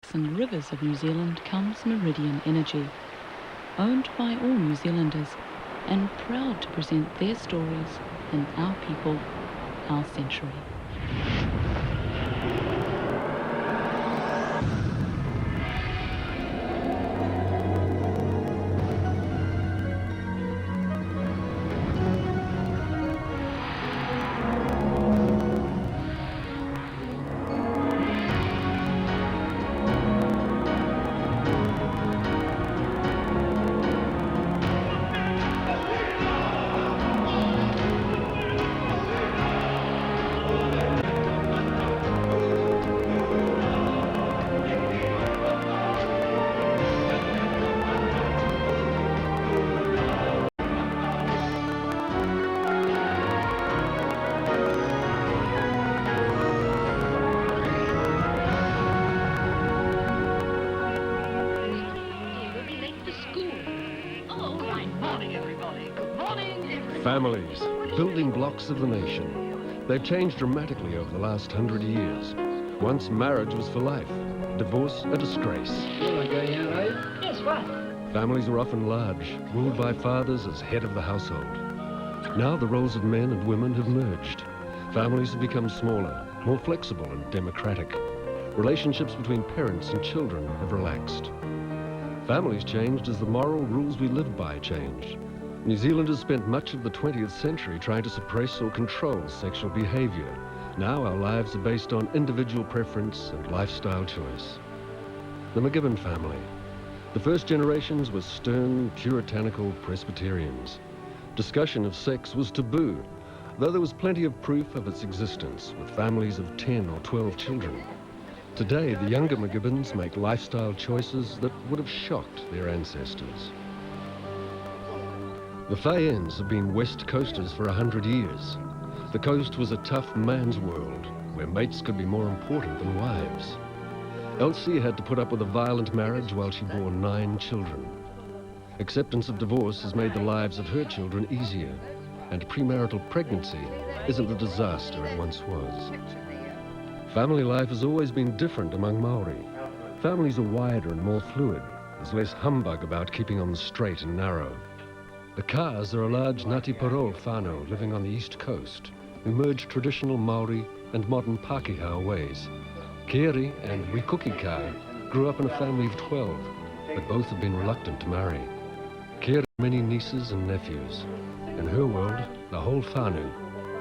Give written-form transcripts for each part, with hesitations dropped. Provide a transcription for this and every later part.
lakes and rivers of New Zealand comes Meridian Energy, owned by all New Zealanders and proud to present their stories in Our People, Our Century. Families, building blocks of the nation. They've changed dramatically over the last 100 years. Once marriage was for life, divorce a disgrace. Yes, what? Families were often large, ruled by fathers as head of the household. Now the roles of men and women have merged. Families have become smaller, more flexible and democratic. Relationships between parents and children have relaxed. Families changed as the moral rules we live by changed. New Zealanders spent much of the 20th century trying to suppress or control sexual behaviour. Now our lives are based on individual preference and lifestyle choice. The McGibbon family. The first generations were stern, puritanical Presbyterians. Discussion of sex was taboo, though there was plenty of proof of its existence, with families of 10 or 12 children. Today, the younger McGibbons make lifestyle choices that would have shocked their ancestors. The Fayens have been West Coasters for 100 years. The coast was a tough man's world, where mates could be more important than wives. Elsie had to put up with a violent marriage while she bore 9 children. Acceptance of divorce has made the lives of her children easier, and premarital pregnancy isn't the disaster it once was. Family life has always been different among Maori. Families are wider and more fluid. There's less humbug about keeping on the straight and narrow. The Kās are a large Ngāti Porou whānau living on the east coast, who merge traditional Maori and modern Pākehā ways. Keri and Wikuki Kā grew up in a family of 12, but both have been reluctant to marry. Keri has many nieces and nephews. In her world, the whole whānau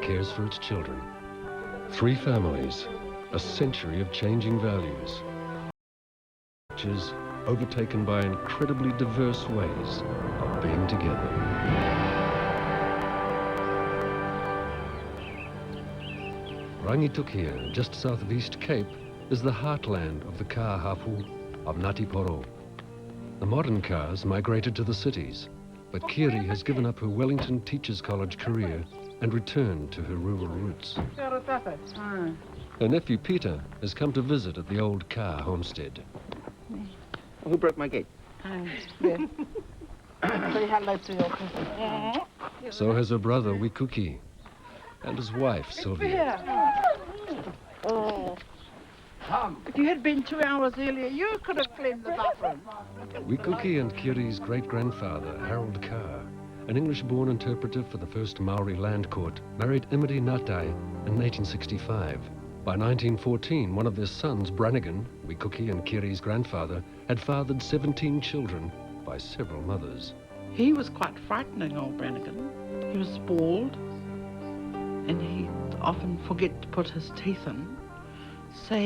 cares for its children. 3 families, a century of changing values, which is overtaken by incredibly diverse ways of being together. Rangitukia, just south of East Cape, is the heartland of the Kā hapu of Ngāti Porou. The modern Kās migrated to the cities, but Keri has given up her Wellington Teachers College career and returned to her rural roots. Her nephew Peter has come to visit at the old Kā homestead. Who broke my gate? Yeah. Say hello to your cousin. So has her brother Wikuki and his wife Sylvia. Oh. If you had been 2 hours earlier, you could have cleaned the bathroom. Wikuki and Kiri's great-grandfather, Harold Kā, an English-born interpreter for the first Maori land court, married Imari Ngatai in 1865. By 1914, one of their sons, Brannigan, Wikuki and Kiri's grandfather, had fathered 17 children by several mothers. He was quite frightening, old Brannigan. He was bald, and he'd often forget to put his teeth in. So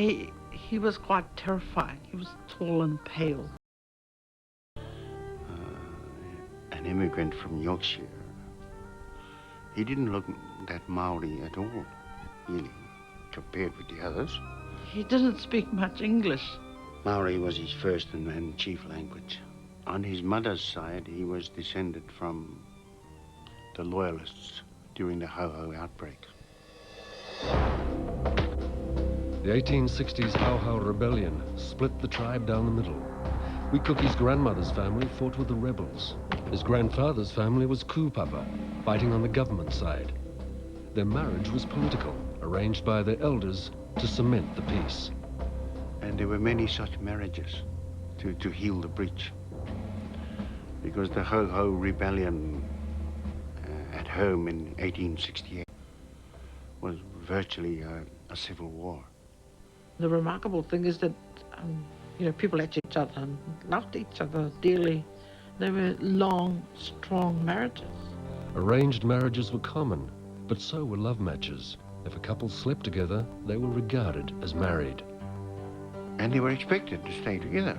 he was quite terrifying. He was tall and pale. An immigrant from Yorkshire. He didn't look that Maori at all, really, compared with the others. He didn't speak much English. Maori was his first and chief language. On his mother's side, he was descended from the Loyalists during the Ho-Ho outbreak. The 1860s Hau-Hau Rebellion split the tribe down the middle. Wikuki's grandmother's family fought with the rebels. His grandfather's family was Kupapa, fighting on the government side. Their marriage was political, arranged by their elders to cement the peace. And there were many such marriages to heal the breach. Because the Ho-Ho rebellion at home in 1868 was virtually a civil war. The remarkable thing is that, people liked each other and loved each other dearly. They were long, strong marriages. Arranged marriages were common, but so were love matches. If a couple slept together, they were regarded as married. And they were expected to stay together.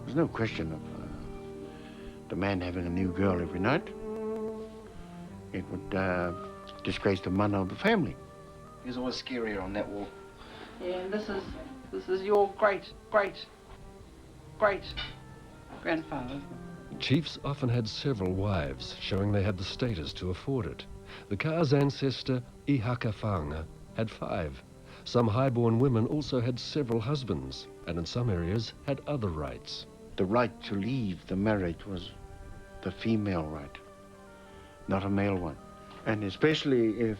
There's no question of the man having a new girl every night. It would disgrace the man of the family. He was always scarier on that wall. Yeah, and this is your great grandfather. Chiefs often had several wives, showing they had the status to afford it. The Ka's ancestor, Ihaka Whaanga, had 5. Some highborn women also had several husbands, and in some areas had other rights. The right to leave the marriage was the female right, not a male one. And especially if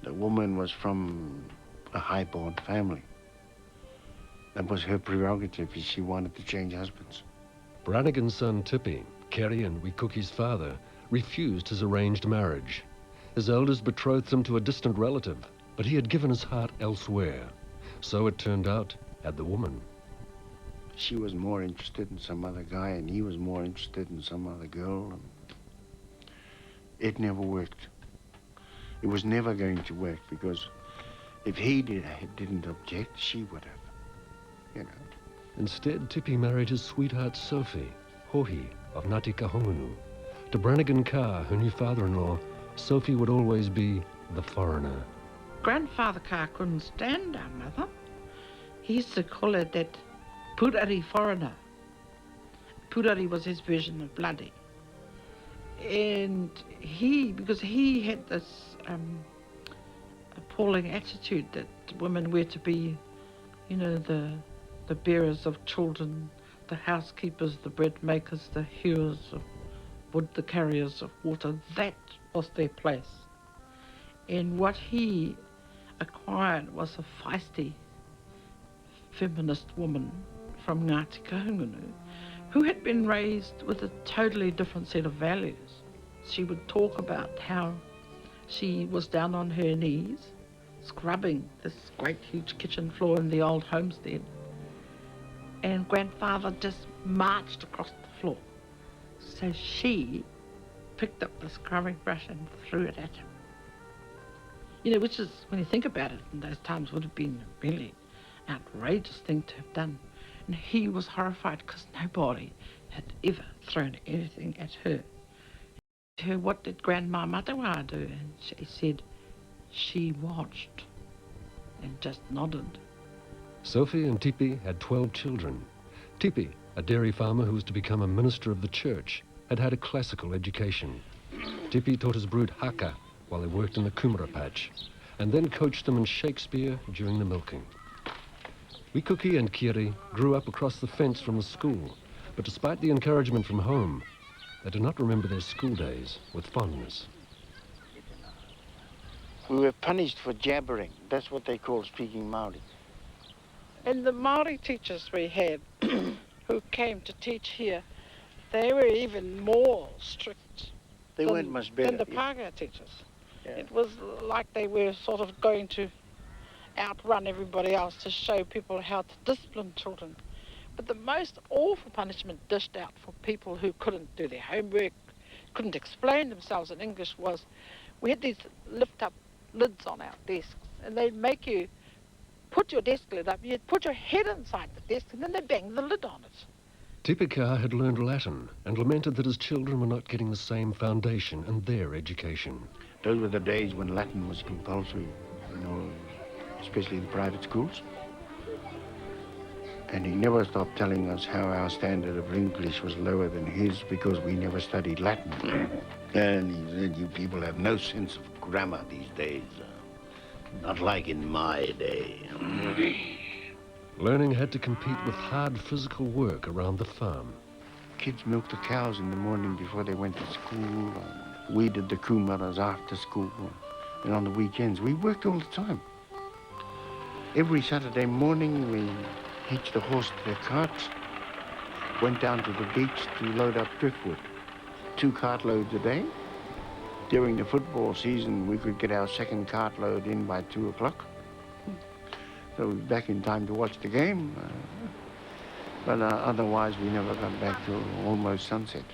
the woman was from a highborn family. That was her prerogative if she wanted to change husbands. Brannigan's son Tippy, Kerry and Wikuki's father, refused his arranged marriage. His elders betrothed him to a distant relative, but he had given his heart elsewhere. So it turned out, had the woman. She was more interested in some other guy, and he was more interested in some other girl. And it never worked. It was never going to work, because if he didn't object, she would have, Instead, Tippy married his sweetheart Sophie, Hohi of Ngāti Kahungunu. To Brannigan Ka, her new father-in-law, Sophie would always be the foreigner. Grandfather Ka couldn't stand our mother. He used to call her that Purari foreigner. Purari was his version of bloody. And because he had this appalling attitude that women were to be, the bearers of children, the housekeepers, the bread makers, the hewers of wood, the carriers of water. That was their place. And what he acquired was a feisty feminist woman from Ngāti Kahungunu who had been raised with a totally different set of values. She would talk about how she was down on her knees scrubbing this great huge kitchen floor in the old homestead, and grandfather just marched across the floor. So she picked up the scrubbing brush and threw it at him. Which is, when you think about it, in those times would have been a really outrageous thing to have done. And he was horrified because nobody had ever thrown anything at her. Her, what did Grandma Matawa do? And she said she watched and just nodded. Sophie and Tipi had 12 children. Tipi, a dairy farmer who was to become a minister of the church, had had a classical education. Tipi taught his brood haka while they worked in the kumara patch, and then coached them in Shakespeare during the milking. Wikuki and Kiri grew up across the fence from the school, but despite the encouragement from home, they do not remember their school days with fondness. We were punished for jabbering. That's what they call speaking Māori. And the Māori teachers we had who came to teach here, they were even more strict They weren't much better. than the Pākehā teachers. Yeah. It was like they were sort of going to outrun everybody else to show people how to discipline children. But the most awful punishment dished out for people who couldn't do their homework, couldn't explain themselves in English, was we had these lift-up lids on our desks, and they'd make you put your desk lid up, you'd put your head inside the desk, and then they'd bang the lid on it. Tipika had learned Latin and lamented that his children were not getting the same foundation in their education. Those were the days when Latin was compulsory, especially in private schools. And he never stopped telling us how our standard of English was lower than his because we never studied Latin. And he said, you people have no sense of grammar these days. Not like in my day. Learning had to compete with hard physical work around the farm. Kids milked the cows in the morning before they went to school. We did the kumaras after school. And on the weekends, we worked all the time. Every Saturday morning, we hitched the horse to their carts, went down to the beach to load up driftwood. 2 cartloads a day. During the football season, we could get our second cartload in by 2 o'clock. So we were back in time to watch the game. But otherwise, we never got back till almost sunset.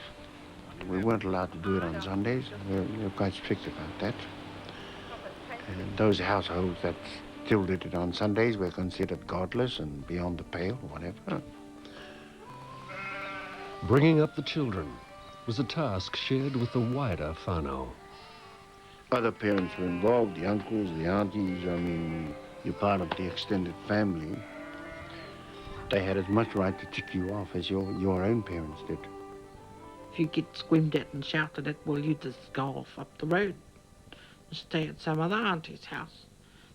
We weren't allowed to do it on Sundays. We were quite strict about that. And those households that still did it on Sundays were considered godless and beyond the pale or whatever. Bringing up the children was a task shared with the wider whānau. Other parents were involved, the uncles, the aunties. I mean, you're part of the extended family. They had as much right to tick you off as your own parents did. If you get screamed at and shouted at, well, you just go off up the road and stay at some other auntie's house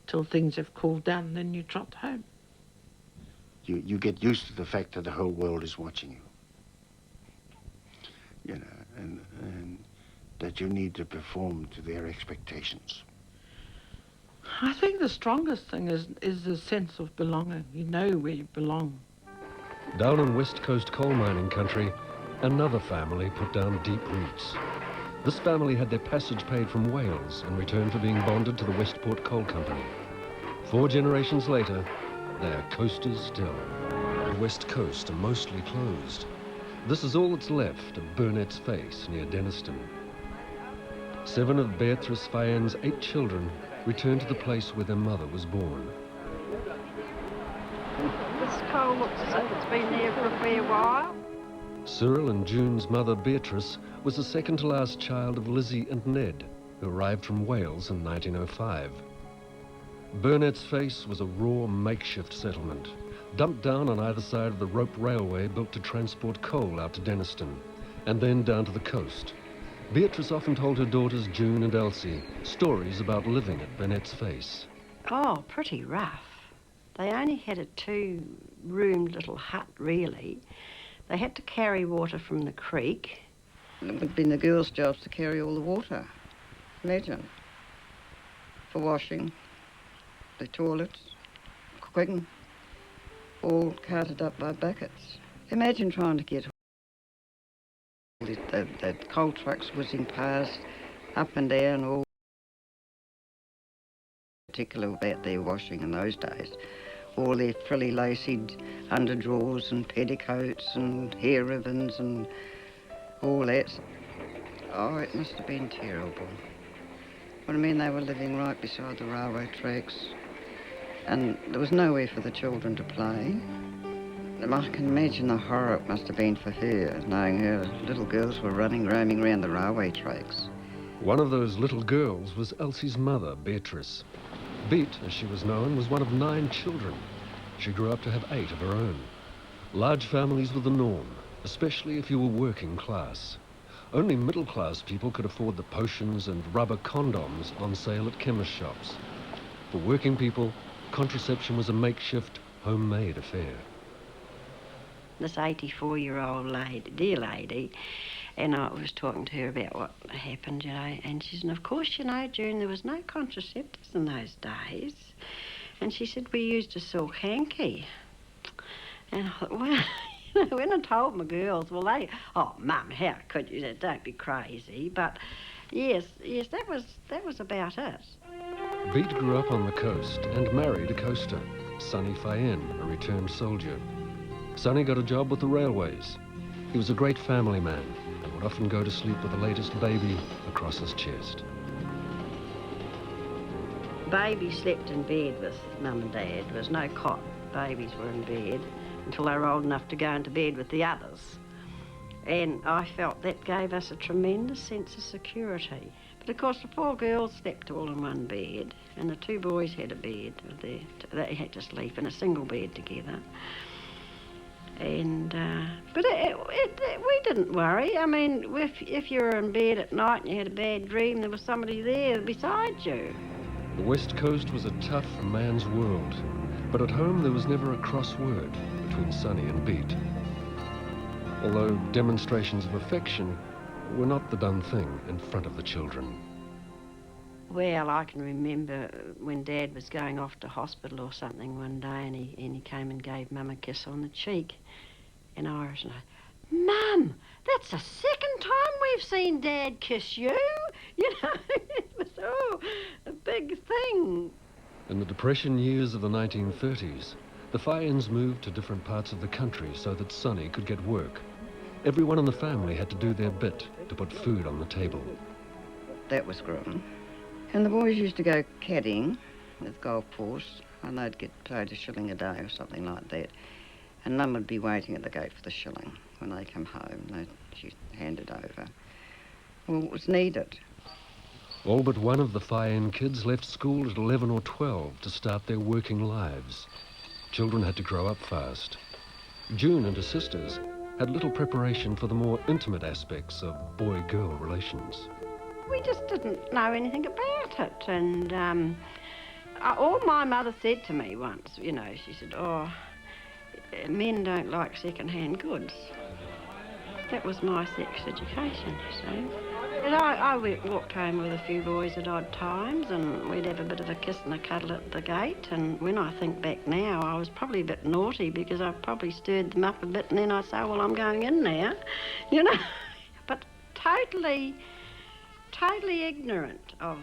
till things have cooled down, and then you trot home. You get used to the fact that the whole world is watching you. You know, and that you need to perform to their expectations. I think the strongest thing is the sense of belonging. You know where you belong. Down in West Coast coal mining country, another family put down deep roots. This family had their passage paid from Wales in return for being bonded to the Westport Coal Company. 4 generations later, they are coasters still. The West Coast are mostly closed. This is all that's left of Burnett's Face near Denniston. 7 of Beatrice Fayen's 8 children returned to the place where their mother was born. This coal looks as if it's been there for a fair while. Cyril and June's mother, Beatrice, was the second to last child of Lizzie and Ned, who arrived from Wales in 1905. Burnett's Face was a raw makeshift settlement, dumped down on either side of the rope railway built to transport coal out to Denniston, and then down to the coast. Beatrice often told her daughters June and Elsie stories about living at Burnett's Face. Oh, pretty rough. They only had a 2-roomed little hut, really. They had to carry water from the creek. It would have been the girls' jobs to carry all the water. Imagine. For washing, the toilets, cooking, all carted up by buckets. Imagine trying to get the coal trucks whizzing past, up and down, all particular about their washing in those days. All their frilly lacy underdrawers and petticoats and hair ribbons and all that. Oh, it must have been terrible. What I mean, they were living right beside the railway tracks, and there was nowhere for the children to play. I can imagine the horror it must have been for her, knowing her little girls were roaming around the railway tracks. One of those little girls was Elsie's mother, Beatrice. Beat, as she was known, was one of 9 children. She grew up to have 8 of her own. Large families were the norm, especially if you were working class. Only middle-class people could afford the potions and rubber condoms on sale at chemist shops. For working people, contraception was a makeshift, homemade affair. This 84-year-old lady, dear lady, and I was talking to her about what happened, you know, and she said, of course, you know, June, there was no contraceptives in those days. And she said, we used a silk hanky. And I thought, well, you know, when I told my girls, well, they, oh, Mum, how could you? Don't be crazy. But yes, that was about it. Beat grew up on the coast and married a coaster, Sonny Fayen, a returned soldier. Sonny got a job with the railways. He was a great family man and would often go to sleep with the latest baby across his chest. Baby slept in bed with Mum and Dad. There was no cot. Babies were in bed until they were old enough to go into bed with the others. And I felt that gave us a tremendous sense of security. But of course the 4 girls slept all in one bed and the 2 boys had a bed. They had to sleep in a single bed together. And but we didn't worry. I mean, if you were in bed at night and you had a bad dream, there was somebody there beside you. The West Coast was a tough man's world, but at home there was never a cross word between Sonny and Beat. Although demonstrations of affection were not the done thing in front of the children. Well, I can remember when Dad was going off to hospital or something one day, and he came and gave Mum a kiss on the cheek in Irish, and Mum, that's the second time we've seen Dad kiss you. You know, it was a big thing. In the Depression years of the 1930s, the Fyans moved to different parts of the country so that Sonny could get work. Everyone in the family had to do their bit to put food on the table. That was growing. And the boys used to go caddying with golf course, and they'd get paid a shilling a day or something like that. And Mum would be waiting at the gate for the shilling. When they come home, she'd hand it over. Well, it was needed. All but one of the Fyan kids left school at 11 or 12 to start their working lives. Children had to grow up fast. June and her sisters had little preparation for the more intimate aspects of boy-girl relations. We just didn't know anything about it, and all my mother said to me once, you know, she said, "Oh, men don't like second-hand goods." That was my sex education, you see. And I walked home with a few boys at odd times, and we'd have a bit of a kiss and a cuddle at the gate. And when I think back now, I was probably a bit naughty because I probably stirred them up a bit, and then I say, "Well, I'm going in now," you know. But totally ignorant of,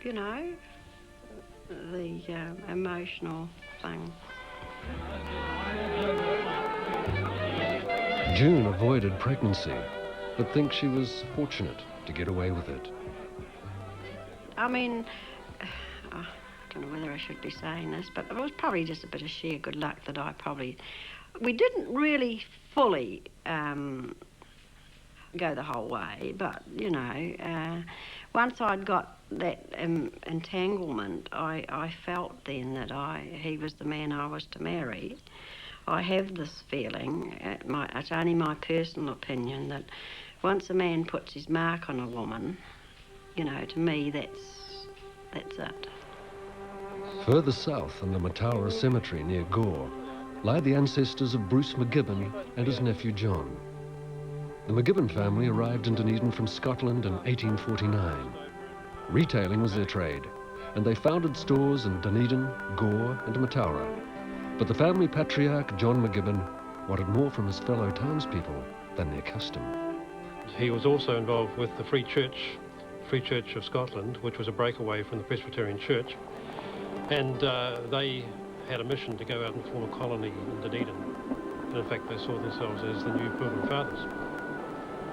you know, the emotional thing. June avoided pregnancy, but thinks she was fortunate to get away with it. I mean, I don't know whether I should be saying this, but it was probably just a bit of sheer good luck that we didn't really fully go the whole way, but, you know, once I'd got that entanglement, I felt then that he was the man I was to marry. I have this feeling, it's only my personal opinion, that once a man puts his mark on a woman, you know, to me, that's it. Further south in the Matara Cemetery near Gore lie the ancestors of Bruce McGibbon and his nephew John. The McGibbon family arrived in Dunedin from Scotland in 1849. Retailing was their trade, and they founded stores in Dunedin, Gore and Matara. But the family patriarch, John McGibbon, wanted more from his fellow townspeople than their custom. He was also involved with the Free Church of Scotland, which was a breakaway from the Presbyterian Church, and they had a mission to go out and form a colony in Dunedin. And in fact, they saw themselves as the new Pilgrim Fathers.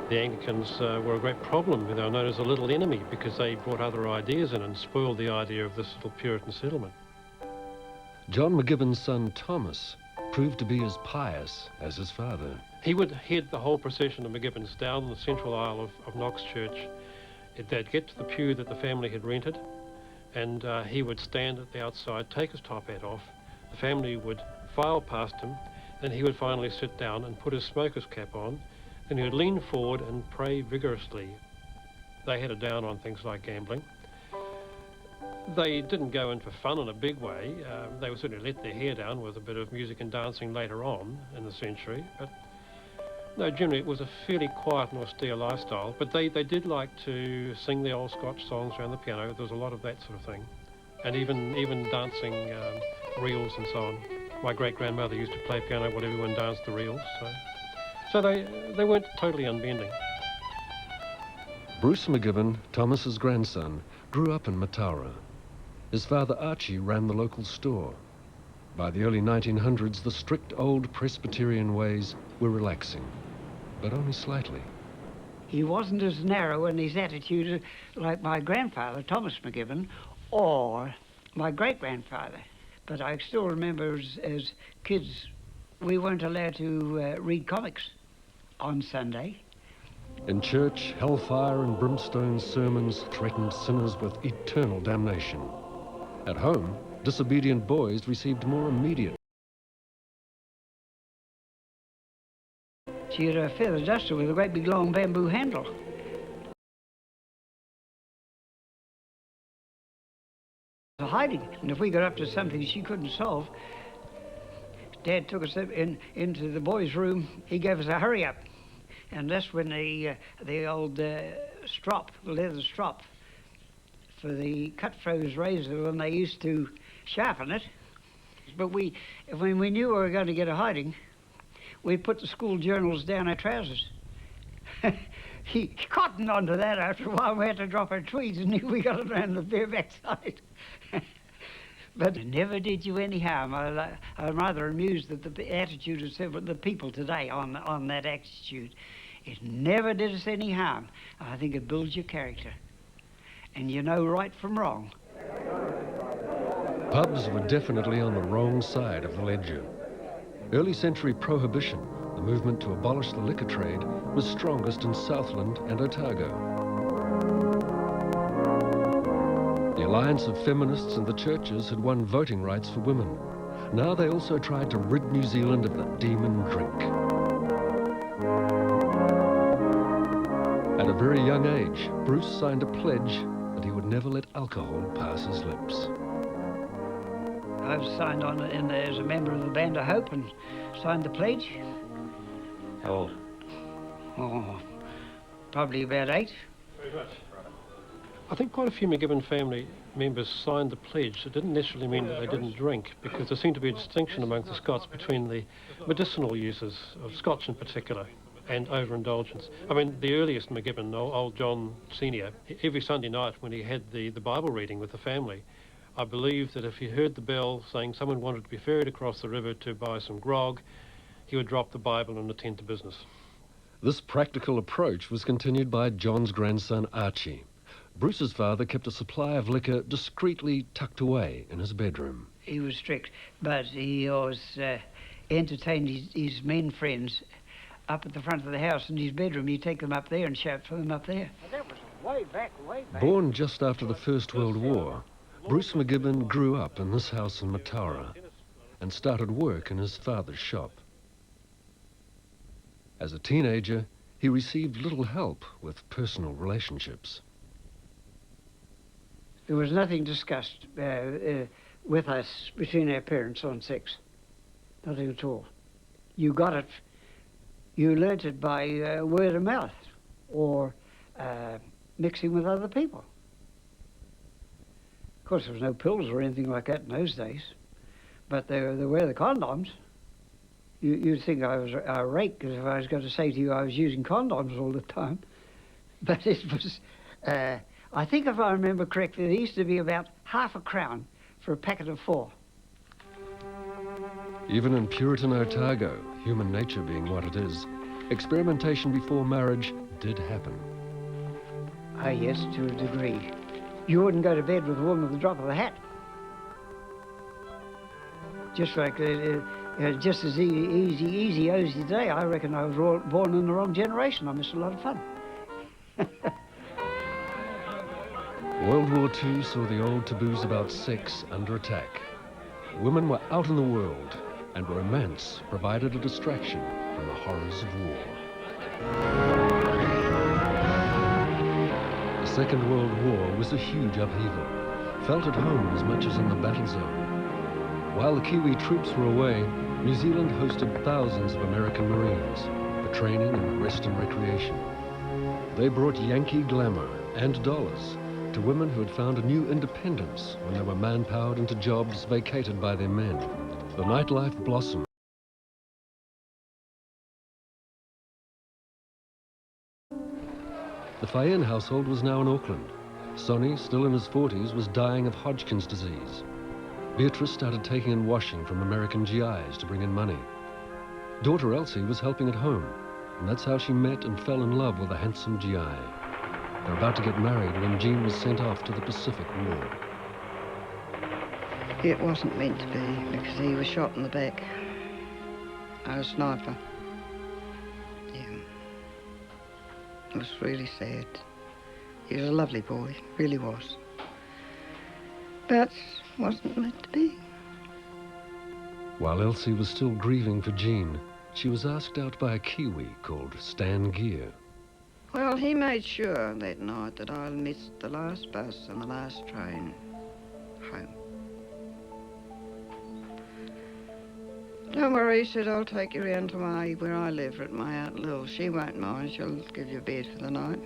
The Anglicans were a great problem. They were known as a little enemy because they brought other ideas in and spoiled the idea of this little Puritan settlement. John McGibbon's son Thomas proved to be as pious as his father. He would head the whole procession of McGibbons down the central aisle of Knox Church. They'd get to the pew that the family had rented, and he would stand at the outside, take his top hat off. The family would file past him, then he would finally sit down and put his smoker's cap on. Then he would lean forward and pray vigorously. They had it down on things like gambling. They didn't go in for fun in a big way. They would certainly let their hair down with a bit of music and dancing later on in the century. But no, generally it was a fairly quiet and austere lifestyle. But they did like to sing the old Scotch songs around the piano. There was a lot of that sort of thing. And even dancing reels and so on. My great-grandmother used to play piano while everyone danced the reels. So they weren't totally unbending. Bruce McGibbon, Thomas's grandson, grew up in Matara. His father Archie ran the local store. By the early 1900s, the strict old Presbyterian ways were relaxing, but only slightly. He wasn't as narrow in his attitude like my grandfather, Thomas McGibbon, or my great-grandfather. But I still remember as kids, we weren't allowed to read comics on Sunday. In church, hellfire and brimstone sermons threatened sinners with eternal damnation. At home, disobedient boys received more immediate. She had a feather duster with a great big long bamboo handle. Hiding, and if we got up to something she couldn't solve, Dad took us into the boys' room. He gave us a hurry up, and that's when the old strop, the leather strop, for the Cutthroat's razor when they used to sharpen it. But when we knew we were going to get a hiding, we put the school journals down our trousers. He cottoned onto that. After a while, we had to drop our tweeds and we got it around the bare backside. But it never did you any harm. I'm rather amused at the attitude of the people today on that attitude. It never did us any harm. I think it builds your character. And you know right from wrong. Pubs were definitely on the wrong side of the ledger. Early century prohibition, the movement to abolish the liquor trade, was strongest in Southland and Otago. The alliance of feminists and the churches had won voting rights for women. Now they also tried to rid New Zealand of the demon drink. At a very young age, Bruce signed a pledge that he would never let alcohol pass his lips. I was signed on as a member of the Band of Hope and signed the pledge. How old? Oh, probably about 8. Very much. I think quite a few McGibbon family members signed the pledge. It didn't necessarily mean that they didn't drink, because there seemed to be a distinction amongst the Scots between the medicinal uses of Scotch in particular and overindulgence. I mean, the earliest McGibbon, old John Senior, every Sunday night when he had the Bible reading with the family, I believe that if he heard the bell saying someone wanted to be ferried across the river to buy some grog, he would drop the Bible and attend to business. This practical approach was continued by John's grandson Archie. Bruce's father kept a supply of liquor discreetly tucked away in his bedroom. He was strict, but he always entertained his men friends up at the front of the house in his bedroom. He'd take them up there and shout for them up there. That was way back. Born just after the First World War, Bruce McGibbon grew up in this house in Mataura and started work in his father's shop. As a teenager, he received little help with personal relationships. There was nothing discussed with us between our parents on sex. Nothing at all. You got it, you learnt it by word of mouth or mixing with other people. Of course, there was no pills or anything like that in those days, but there were the condoms. You'd think I was a rake if I was going to say to you I was using condoms all the time. But it was, I think if I remember correctly, there used to be about half a crown for a packet of 4. Even in Puritan Otago, human nature being what it is, experimentation before marriage did happen. Ah, yes, to a degree. You wouldn't go to bed with a woman with the drop of a hat. Just like, just as easy as today, I reckon I was born in the wrong generation. I missed a lot of fun. World War II saw the old taboos about sex under attack. Women were out in the world, and romance provided a distraction from the horrors of war. The Second World War was a huge upheaval, felt at home as much as in the battle zone. While the Kiwi troops were away, New Zealand hosted thousands of American Marines for training and rest and recreation. They brought Yankee glamour and dollars to women who had found a new independence when they were manpowered into jobs vacated by their men. The nightlife blossomed. The Fayen household was now in Auckland. Sonny, still in his 40s, was dying of Hodgkin's disease. Beatrice started taking in washing from American GIs to bring in money. Daughter Elsie was helping at home, and that's how she met and fell in love with a handsome GI. They were about to get married when Jean was sent off to the Pacific War. It wasn't meant to be, because he was shot in the back. I was a sniper. Yeah. It was really sad. He was a lovely boy, really was. But wasn't meant to be. While Elsie was still grieving for Jean, she was asked out by a Kiwi called Stan Gear. Well, he made sure that night that I missed the last bus and the last train home. Don't worry, he said, I'll take you round to where I live at my Aunt Lil. She won't mind, she'll give you a bed for the night.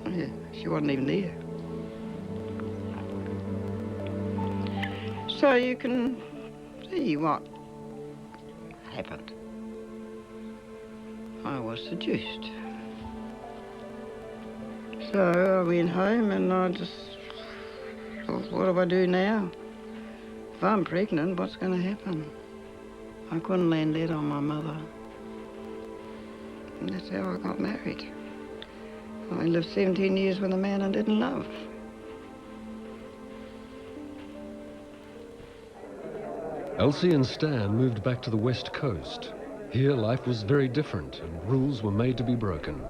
Yeah, she wasn't even there. So you can see what happened. I was seduced. So I went home and I just thought, what do I do now? If I'm pregnant, what's going to happen? I couldn't land that on my mother. And that's how I got married. I lived 17 years with a man I didn't love. Elsie and Stan moved back to the West Coast. Here, life was very different, and rules were made to be broken.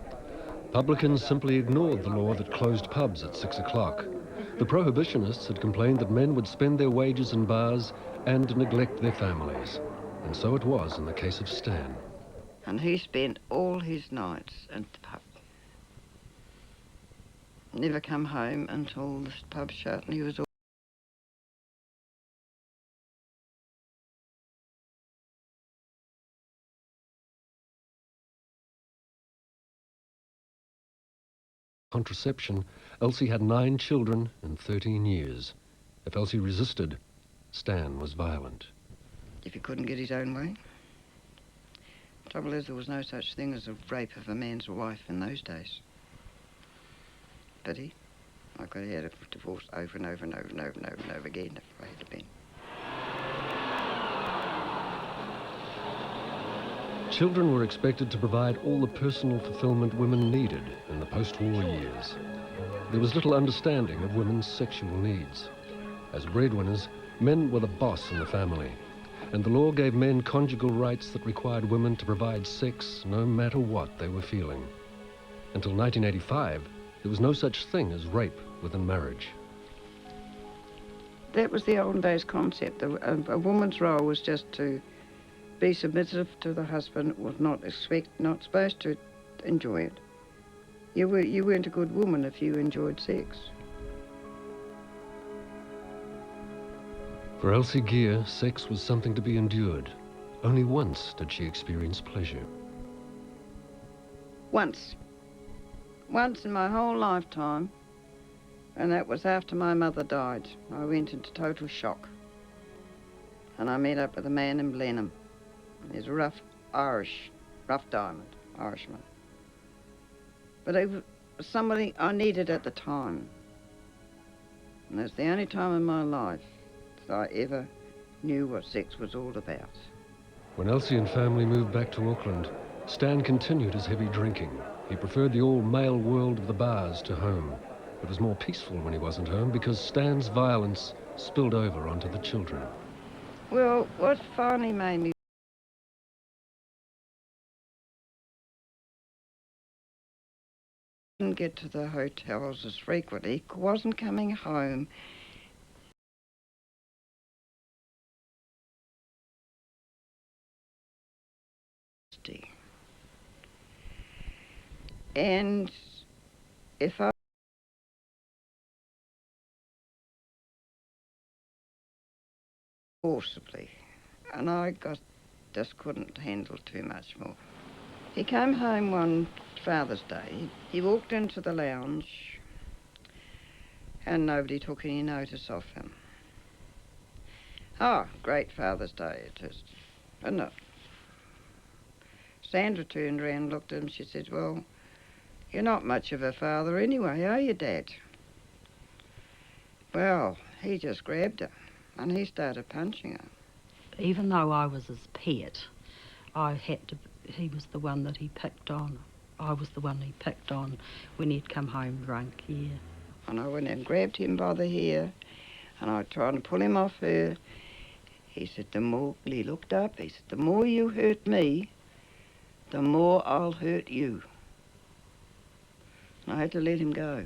Publicans simply ignored the law that closed pubs at 6 o'clock. The prohibitionists had complained that men would spend their wages in bars and neglect their families. And so it was in the case of Stan. And he spent all his nights at the pub. Never come home until the pub shut, and he was all contraception. Elsie had 9 children in 13 years. If Elsie resisted, Stan was violent. if he couldn't get his own way. Trouble is, there was no such thing as a rape of a man's wife in those days. Pity. I could have had a divorce over and over and over and over and over and over again if I had been. Children were expected to provide all the personal fulfillment women needed in the post-war years. There was little understanding of women's sexual needs. As breadwinners, men were the boss in the family, and the law gave men conjugal rights that required women to provide sex no matter what they were feeling. Until 1985, there was no such thing as rape within marriage. That was the olden days concept. A woman's role was just to be submissive to the husband, was not supposed to enjoy it. You weren't a good woman if you enjoyed sex. For Elsie Geer, sex was something to be endured. Only once did she experience pleasure. Once in my whole lifetime, and that was after my mother died. I went into total shock. And I met up with a man in Blenheim. He's a rough diamond, Irishman. But he was somebody I needed at the time. And that's the only time in my life that I ever knew what sex was all about. When Elsie and family moved back to Auckland, Stan continued his heavy drinking. He preferred the all-male world of the bars to home. It was more peaceful when he wasn't home because Stan's violence spilled over onto the children. Well, what finally made me didn't get to the hotels as frequently, wasn't coming home. And if I forcibly, and I just couldn't handle too much more. He came home one Father's Day. He walked into the lounge and nobody took any notice of him. Oh, great Father's Day it is, isn't it? Sandra turned around and looked at him. She said, well, you're not much of a father anyway, are you, Dad? Well, he just grabbed her and he started punching her. Even though I was his pet, he was the one that he picked on. I was the one he picked on when he'd come home drunk, yeah. And I went and grabbed him by the hair and I tried to pull him off her. He said, he looked up, he said, the more you hurt me, the more I'll hurt you. And I had to let him go.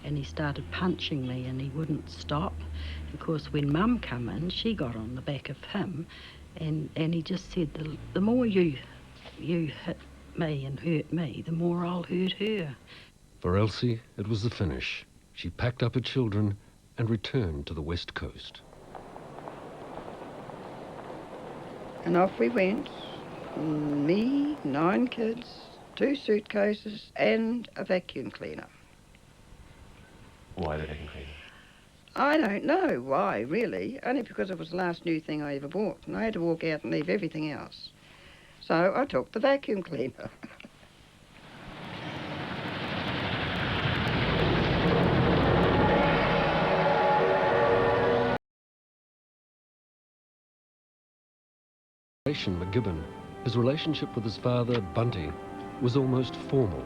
And he started punching me and he wouldn't stop. Of course, when Mum come in, she got on the back of him and he just said, the more you hit me and hurt me, the more I'll hurt her. For Elsie, it was the finish. She packed up her children and returned to the West Coast. And off we went. Me, 9 kids, 2 suitcases and a vacuum cleaner. Why the vacuum I don't know why, really. Only because it was the last new thing I ever bought, and I had to walk out and leave everything else. So I took the vacuum cleaner. McGibbon, his relationship with his father, Bunty, was almost formal.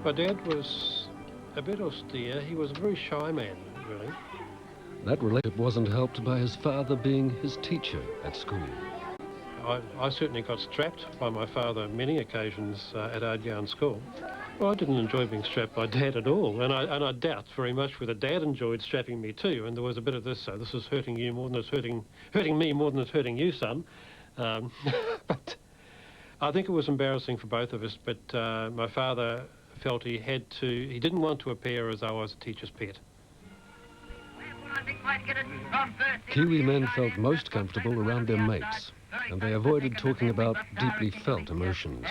My dad was a bit austere. He was a very shy man, really. That relationship wasn't helped by his father being his teacher at school. I certainly got strapped by my father on many occasions at Ardgowan School. Well, I didn't enjoy being strapped by Dad at all, and I doubt very much whether Dad enjoyed strapping me too, and there was a bit of this, so this is hurting you more than it's hurting me more than it's hurting you, son. But I think it was embarrassing for both of us, but my father felt he didn't want to appear as though I was a teacher's pet. Kiwi men felt most comfortable around their mates, and they avoided talking about deeply felt emotions.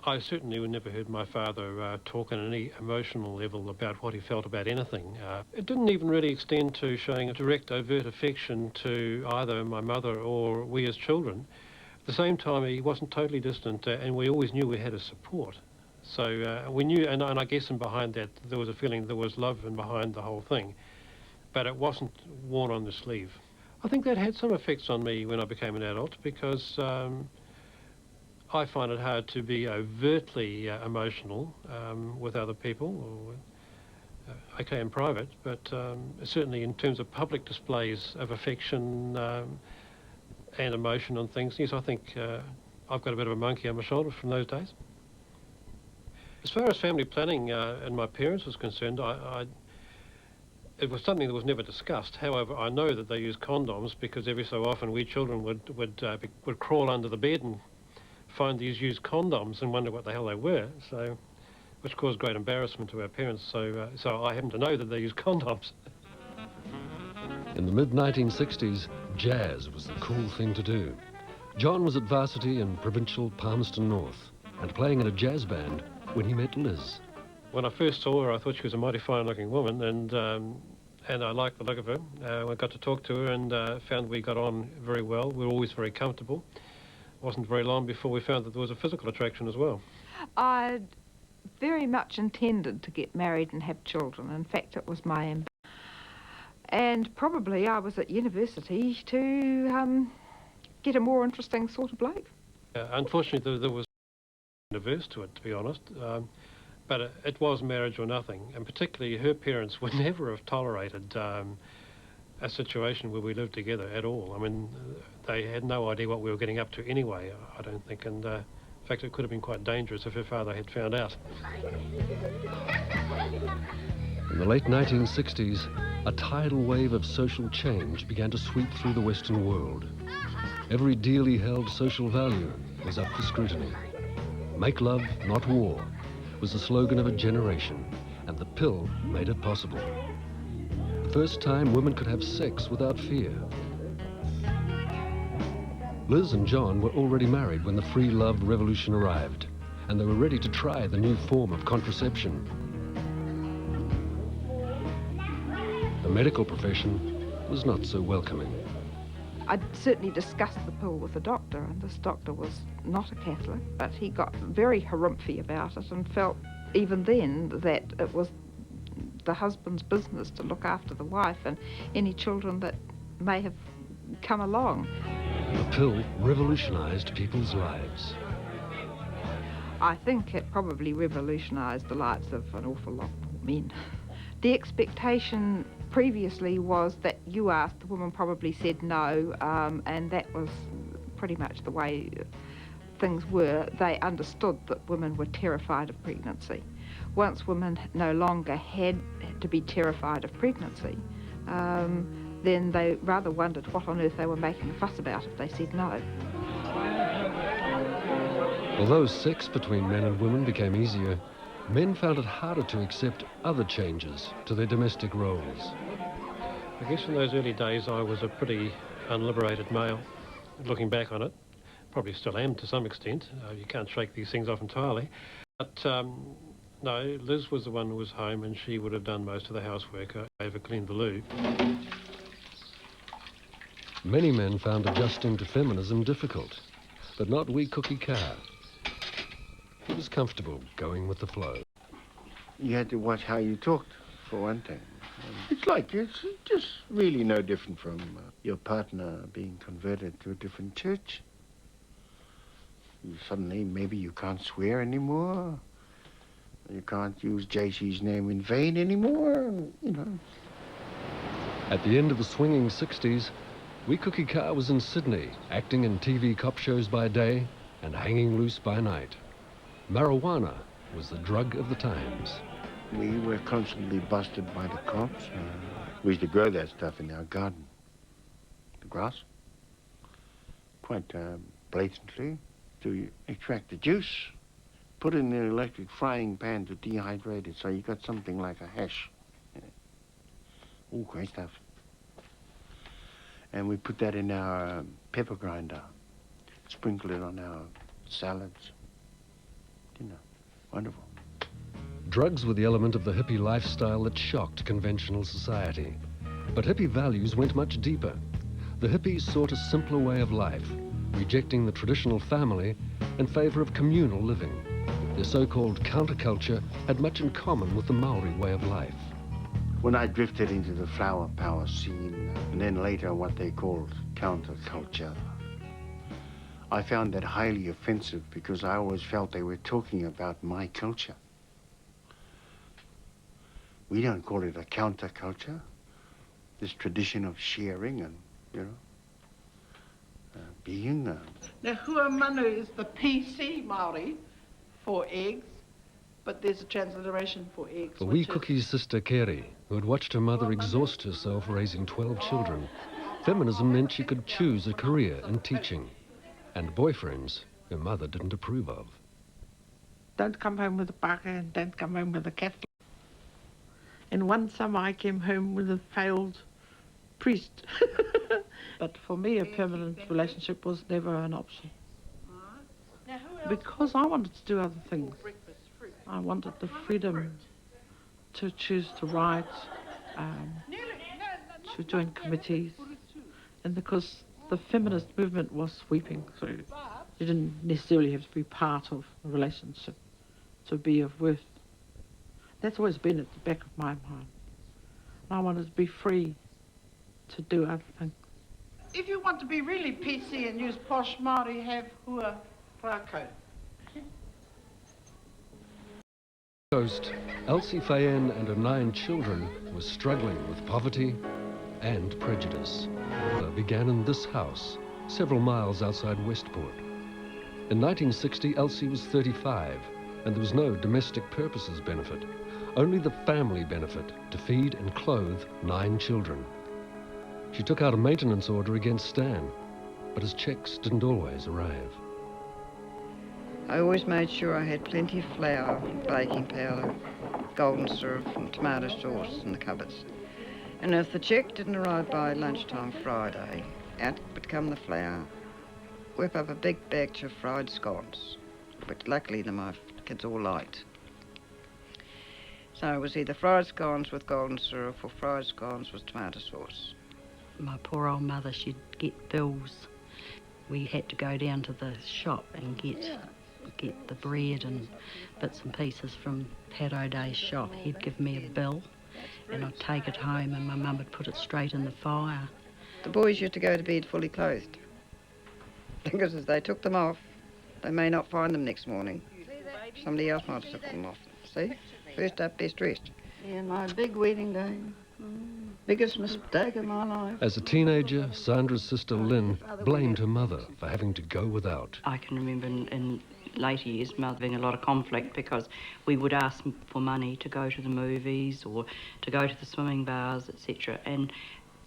I certainly never heard my father talk on any emotional level about what he felt about anything. It didn't even really extend to showing a direct, overt affection to either my mother or we as children. At the same time, he wasn't totally distant, and we always knew we had his support. So we knew, and I guess in behind that, there was a feeling there was love in behind the whole thing, but it wasn't worn on the sleeve. I think that had some effects on me when I became an adult, because I find it hard to be overtly emotional with other people, or okay in private, but certainly in terms of public displays of affection and emotion on things, yes, I think I've got a bit of a monkey on my shoulder from those days. As far as family planning and my parents was concerned, it was something that was never discussed. However, I know that they used condoms because every so often we children would crawl under the bed and find these used condoms and wonder what the hell they were, so which caused great embarrassment to our parents. So I happen to know that they used condoms. In the mid-1960s, jazz was the cool thing to do. John was at varsity in provincial Palmerston North and playing in a jazz band when he met Liz. When I first saw her, I thought she was a mighty fine-looking woman, and I liked the look of her. I got to talk to her and found we got on very well. We were always very comfortable. It wasn't very long before we found that there was a physical attraction as well. I very much intended to get married and have children. In fact, it was my ambition. And probably I was at university to get a more interesting sort of bloke. Unfortunately, there was averse to it, to be honest. But it was marriage or nothing, and particularly her parents would never have tolerated a situation where we lived together at all. I mean, they had no idea what we were getting up to anyway, I don't think, and in fact it could have been quite dangerous if her father had found out. In the late 1960s, a tidal wave of social change began to sweep through the Western world. Every dearly held social value was up for scrutiny. Make love, not war, was the slogan of a generation, and the pill made it possible. The first time women could have sex without fear. Liz and John were already married when the free love revolution arrived, and they were ready to try the new form of contraception. The medical profession was not so welcoming. I'd certainly discussed the pill with the doctor, and this doctor was not a Catholic, but he got very harumphy about it and felt even then that it was the husband's business to look after the wife and any children that may have come along. The pill revolutionized people's lives. I think it probably revolutionized the lives of an awful lot more men. The expectation previously was that you asked, the woman probably said no, and that was pretty much the way things were. They understood that women were terrified of pregnancy. Once women no longer had to be terrified of pregnancy, then they rather wondered what on earth they were making a fuss about if they said no. Although sex between men and women became easier, men found it harder to accept other changes to their domestic roles. I guess in those early days I was a pretty unliberated male. Looking back on it, probably still am to some extent. You can't shake these things off entirely. But No, Liz was the one who was home, and she would have done most of the housework. I ever cleaned the loo. Many men found adjusting to feminism difficult, but not wee Cookie Carr. He was comfortable going with the flow. You had to watch how you talked, for one thing. It's just really no different from your partner being converted to a different church. Suddenly, maybe you can't swear anymore. You can't use JC's name in vain anymore, you know. At the end of the swinging 60s, wee Cookie Carr was in Sydney, acting in TV cop shows by day and hanging loose by night. Marijuana was the drug of the times. We were constantly busted by the cops. We used to grow that stuff in our garden. The grass. Quite blatantly. To extract the juice, put it in an electric frying pan to dehydrate it so you got something like a hash. Oh, great stuff. And we put that in our pepper grinder. Sprinkle it on our salads. You know, wonderful. Drugs were the element of the hippie lifestyle that shocked conventional society. But hippie values went much deeper. The hippies sought a simpler way of life, rejecting the traditional family in favor of communal living. Their so-called counterculture had much in common with the Maori way of life. When I drifted into the flower power scene, and then later what they called counterculture, I found that highly offensive because I always felt they were talking about my culture. We don't call it a counterculture, this tradition of sharing and, you know, being... Now, hua manu is the PC Māori for eggs, but there's a transliteration for eggs. For wee Cookie's sister Kerry, who had watched her mother exhaust herself raising 12 children, feminism meant she could choose a career in teaching, and boyfriends her mother didn't approve of. Don't come home with a baka and don't come home with a Catholic. And one summer I came home with a failed priest. But for me, a permanent relationship was never an option. Because I wanted to do other things. I wanted the freedom to choose to write, to join committees, and because the feminist movement was sweeping through, you didn't necessarily have to be part of a relationship to be of worth. That's always been at the back of my mind. I wanted to be free to do other things. If you want to be really PC and use posh Māori, have hua rākau. Coast, Elsie Fayen and her 9 children were struggling with poverty and prejudice. It began in this house, several miles outside Westport. In 1960, Elsie was 35, and there was no domestic purposes benefit, only the family benefit to feed and clothe 9 children. She took out a maintenance order against Stan, but his checks didn't always arrive. I always made sure I had plenty of flour, baking powder, golden syrup and tomato sauce in the cupboards. And if the cheque didn't arrive by lunchtime Friday, out would come the flour, whip up a big batch of fried scones, which luckily my kids all liked. So it was either fried scones with golden syrup or fried scones with tomato sauce. My poor old mother, she'd get bills. We had to go down to the shop and get the bread and bits and pieces from Pat O'Day's shop. He'd give me a bill and I'd take it home and my mum would put it straight in the fire. The boys used to go to bed fully clothed because as they took them off, they may not find them next morning. Somebody else might have took them off. See? First up, best dressed. Yeah, my big wedding day. Biggest mistake of my life. As a teenager, Sandra's sister Lynn blamed her mother for having to go without. I can remember in later years mother having a lot of conflict because we would ask for money to go to the movies or to go to the swimming bars, etc. And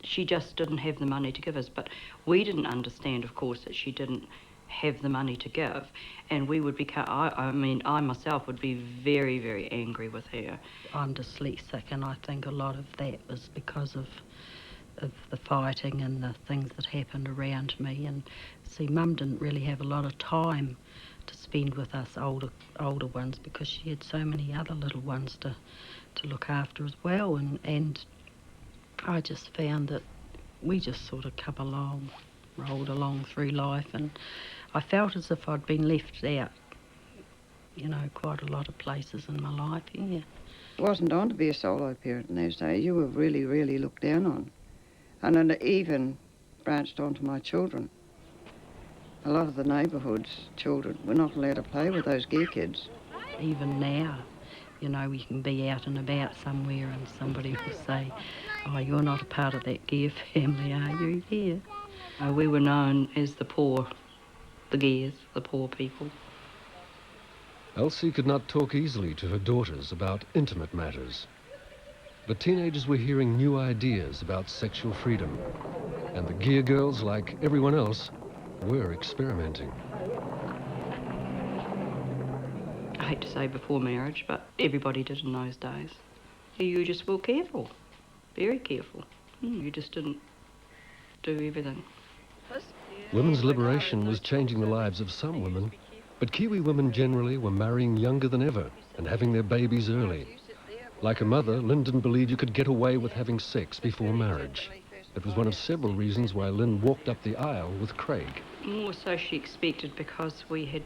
she just didn't have the money to give us. But we didn't understand, of course, that she didn't have the money to give, and we would become, I myself would be very, very angry with her. I'm dyslexic, and I think a lot of that was because of the fighting and the things that happened around me. And see, Mum didn't really have a lot of time to spend with us older ones, because she had so many other little ones to look after as well, and I just found that we just sort of come along, rolled along through life, and I felt as if I'd been left out, you know, quite a lot of places in my life, yeah. It wasn't on to be a solo parent in those days. You were really, really looked down on. And it even branched onto my children. A lot of the neighbourhood's children were not allowed to play with those gear kids. Even now, you know, we can be out and about somewhere and somebody will say, oh, you're not a part of that gear family, are you? Yeah. We were known as the poor, the gears, the poor people. Elsie could not talk easily to her daughters about intimate matters. But teenagers were hearing new ideas about sexual freedom, and the gear girls, like everyone else, were experimenting. I hate to say before marriage, but everybody did in those days. You just were careful, very careful. You just didn't do everything. Women's liberation was changing the lives of some women, but Kiwi women generally were marrying younger than ever and having their babies early. Like her mother, Lynn didn't believe you could get away with having sex before marriage. It was one of several reasons why Lynn walked up the aisle with Craig. More so she expected, because we had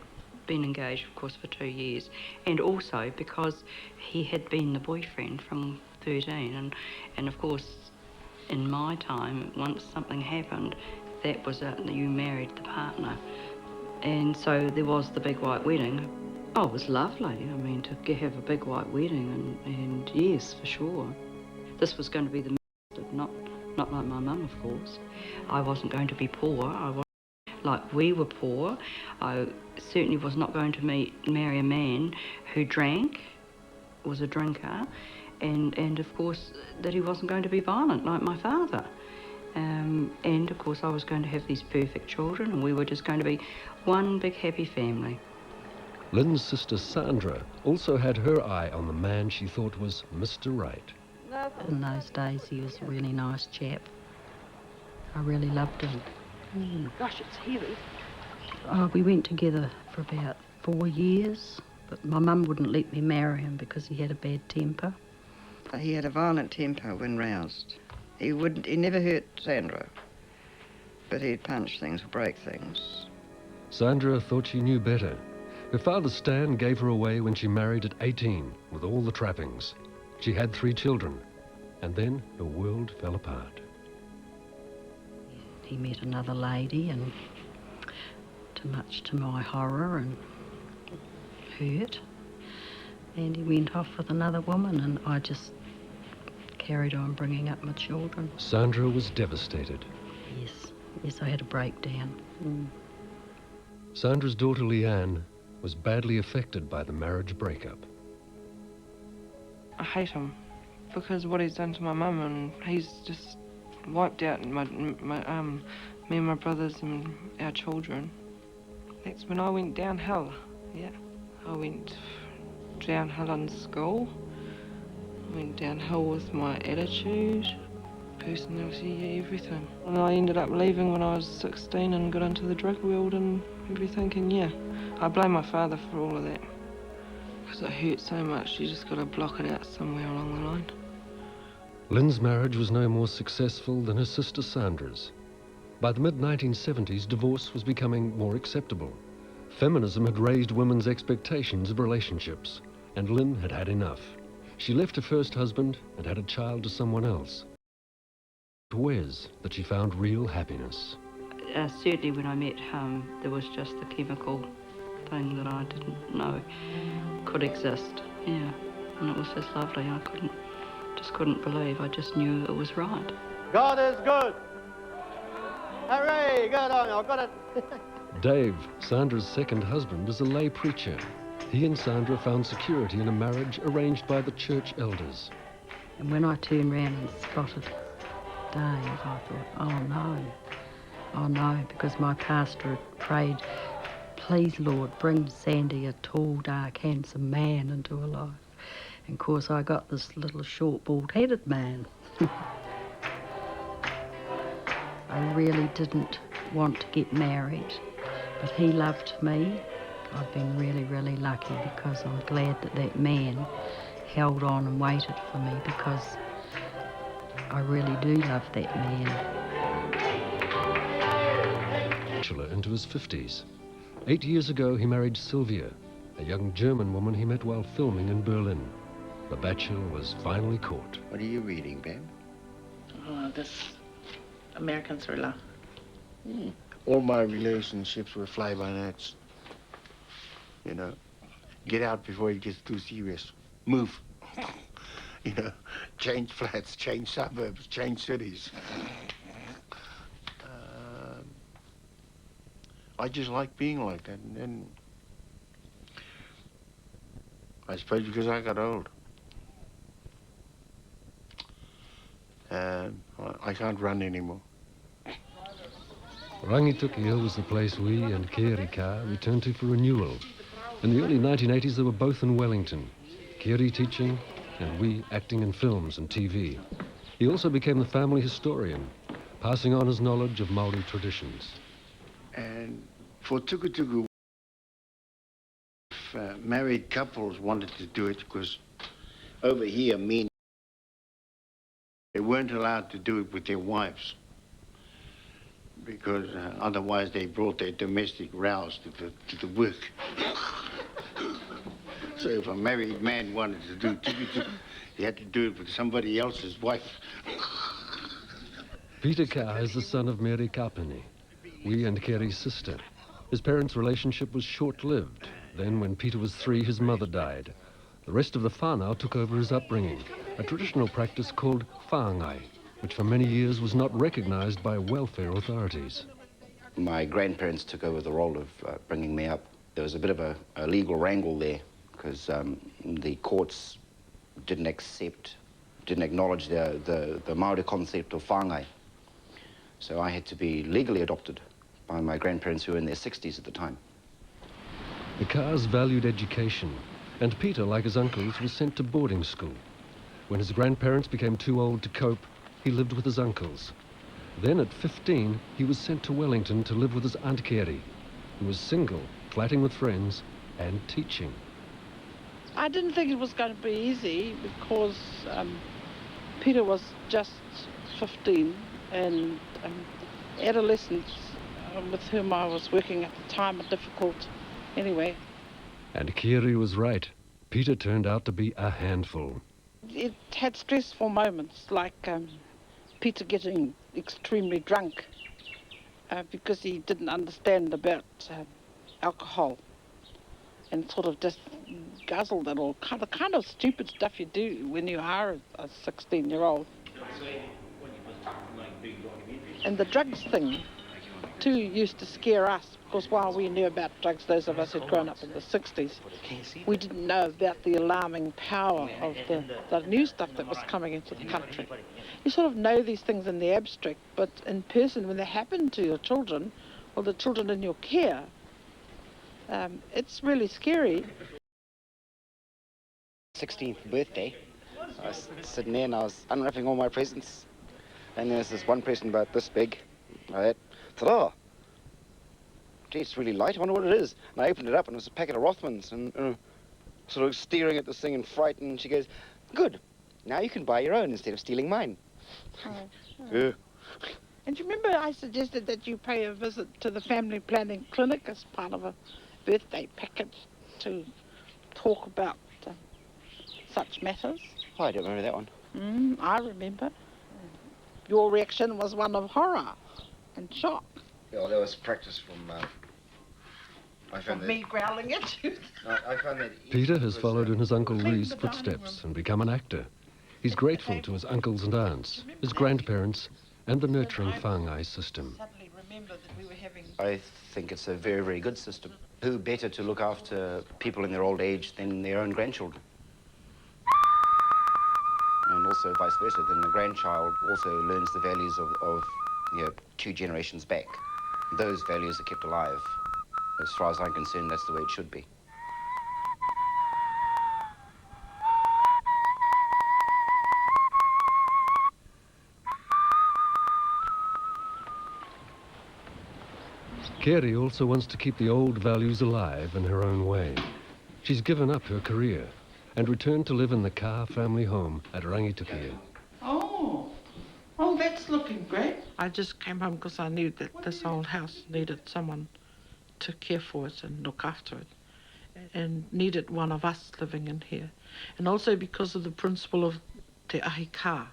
been engaged, of course, for 2 years, and also because he had been the boyfriend from 13, and of course, in my time, once something happened, that was it, you married the partner. And so there was the big white wedding. Oh, it was lovely. I mean, to have a big white wedding, and yes, for sure. This was going to be the not like my mum, of course. I wasn't going to be poor. I wasn't like we were poor. I certainly was not going to marry a man who drank, was a drinker, and of course that he wasn't going to be violent like my father. And of course I was going to have these perfect children, and we were just going to be one big happy family. Lynn's sister Sandra also had her eye on the man she thought was Mr. Right. In those days he was a really nice chap. I really loved him. Gosh, it's heavy. We went together for about 4 years, but my mum wouldn't let me marry him because he had a bad temper. He had a violent temper when roused. He never hurt Sandra, but he'd punch things or break things. Sandra thought she knew better. Her father Stan gave her away when she married at 18, with all the trappings. She had 3 children, and then her world fell apart. He met another lady, and much to my horror and hurt, and he went off with another woman, and I just carried on bringing up my children. Sandra was devastated. Yes, I had a breakdown. Sandra's daughter Leanne was badly affected by the marriage breakup. I hate him because what he's done to my mum, and he's just wiped out me and my brothers and our children. That's when I went downhill, yeah. I went downhill in school, went downhill with my attitude, personality, everything. And I ended up leaving when I was 16 and got into the drug world and everything, and yeah, I blame my father for all of that. Because it hurt so much, you just got to block it out somewhere along the line. Lynn's marriage was no more successful than her sister Sandra's. By the mid-1970s, divorce was becoming more acceptable. Feminism had raised women's expectations of relationships, and Lynn had had enough. She left her first husband and had a child to someone else. It was that she found real happiness. Certainly when I met him, there was just the chemical thing that I didn't know could exist, yeah. And it was just lovely. I just couldn't believe. I just knew it was right. God is good. Hooray, good on you, I got it. Dave, Sandra's second husband, is a lay preacher. He and Sandra found security in a marriage arranged by the church elders. And when I turned round and spotted Dave, I thought, oh no, because my pastor had prayed, please Lord, bring Sandy a tall, dark, handsome man into her life. And of course I got this little short, bald-headed man. I really didn't want to get married, but he loved me. I've been really, really lucky because I'm glad that that man held on and waited for me because I really do love that man. Bachelor into his 50s. 8 years ago, he married Sylvia, a young German woman he met while filming in Berlin. The Bachelor was finally caught. What are you reading, babe? This American thriller. All my relationships were fly-by-nights. You know, get out before it gets too serious. Move. You know, change flats, change suburbs, change cities. I just like being like that. And then I suppose because I got old. I can't run anymore. Rangitukia was the place we and Keri Ka returned to for renewal. In the early 1980s, they were both in Wellington, Keri teaching and we acting in films and TV. He also became the family historian, passing on his knowledge of Maori traditions. And for tukutuku, if married couples wanted to do it, because over here, they weren't allowed to do it with their wives, because otherwise they brought their domestic rows to the work. So if a married man wanted to do tukutuku, he had to do it with somebody else's wife. Peter Ka is the son of Mary Kapini, we and Keri's sister. His parents' relationship was short-lived. Then, when Peter was 3, his mother died. The rest of the whānau took over his upbringing, a traditional practice called whāngai, which for many years was not recognized by welfare authorities. My grandparents took over the role of bringing me up. There was a bit of a legal wrangle there because the courts didn't acknowledge the Maori concept of whāngai. So I had to be legally adopted by my grandparents who were in their 60s at the time. The Kas valued education, and Peter, like his uncles, was sent to boarding school. When his grandparents became too old to cope, he lived with his uncles. Then at 15, he was sent to Wellington to live with his Aunt Keri, who was single, flatting with friends, and teaching. I didn't think it was going to be easy because Peter was just 15 and adolescents with whom I was working at the time are difficult anyway. And Keri was right. Peter turned out to be a handful. It had stressful moments, like Peter getting extremely drunk because he didn't understand about alcohol and sort of just guzzled it all. The kind of stupid stuff you do when you are a 16-year-old. And the drugs thing, too, used to scare us, because while we knew about drugs, those of us who'd grown up in the 60s, we didn't know about the alarming power of the new stuff that was coming into the country. You sort of know these things in the abstract, but in person, when they happen to your children, or the children in your care, it's really scary. 16th birthday, I was sitting there and I was unwrapping all my presents. And there's this one present about this big. I thought, oh, gee, it's really light. I wonder what it is. And I opened it up and it was a packet of Rothmans and sort of staring at this thing in fright. And she goes, good. Now you can buy your own instead of stealing mine. Oh. And you remember I suggested that you pay a visit to the family planning clinic as part of a birthday package to talk about such matters? Oh, I don't remember that one. I remember. Your reaction was one of horror and shock. Yeah, well, that was practice from... me growling at you. No, I found that Peter has followed in his Uncle Lee's footsteps and become an actor. He's grateful to his uncles and aunts, his grandparents, and the nurturing whāngai system. I think it's a very, very good system. Who better to look after people in their old age than their own grandchildren? And also vice versa, then the grandchild also learns the values of 2 generations back. Those values are kept alive. As far as I'm concerned, that's the way it should be. Kerry also wants to keep the old values alive in her own way. She's given up her career and returned to live in the Carr family home at Rangitukia. Oh, that's looking great. I just came home because I knew that this old house needed someone to care for it and look after it, and needed one of us living in here. And also because of the principle of te ahi ka,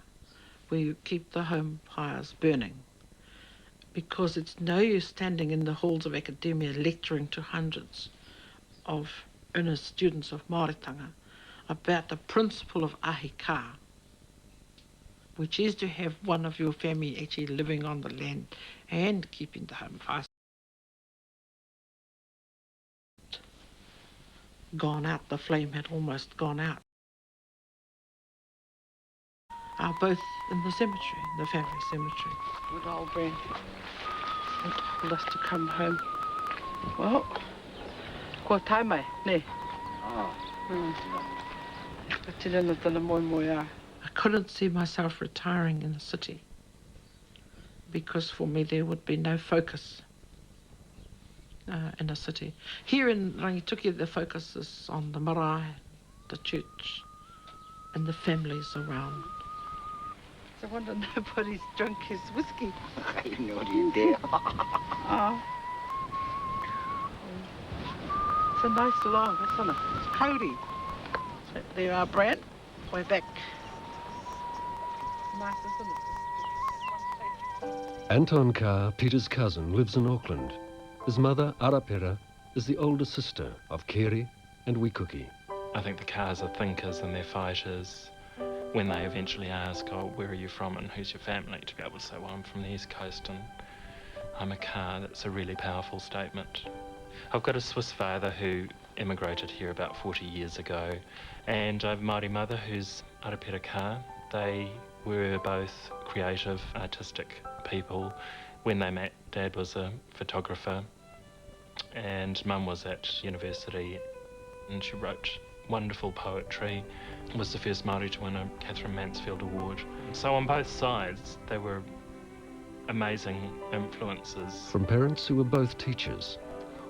where you keep the home fires burning. Because it's no use standing in the halls of academia lecturing to hundreds of earnest students of Māoritanga about the principle of ahi ka, which is to have one of your family actually living on the land and keeping the home fires gone out. The flame had almost gone out. Are both in the cemetery, the family cemetery. Good old Brent. They told us to come home. Well, ko tai mai, ne? I couldn't see myself retiring in the city because for me there would be no focus in a city. Here in Rangitukia the focus is on the marae, the church and the families around. I wonder nobody's drunk his whiskey. I know you did. It's a nice log, isn't it? It's Cody. So there you are, Brad. We're back. Nice, isn't it? Anton Carr, Peter's cousin, lives in Auckland. His mother, Arapera, is the older sister of Kerry and Wikuki. I think the Carrs are thinkers and they're fighters. When they eventually ask, oh, where are you from and who's your family, to be able to say, well, I'm from the East Coast and I'm a Carr, that's a really powerful statement. I've got a Swiss father who immigrated here about 40 years ago, and I have a Māori mother who's Arapera Carr. They were both creative, artistic people. When they met, Dad was a photographer and Mum was at university, and she wrote wonderful poetry, was the first Māori to win a Catherine Mansfield Award. So on both sides, they were amazing influences. From parents who were both teachers.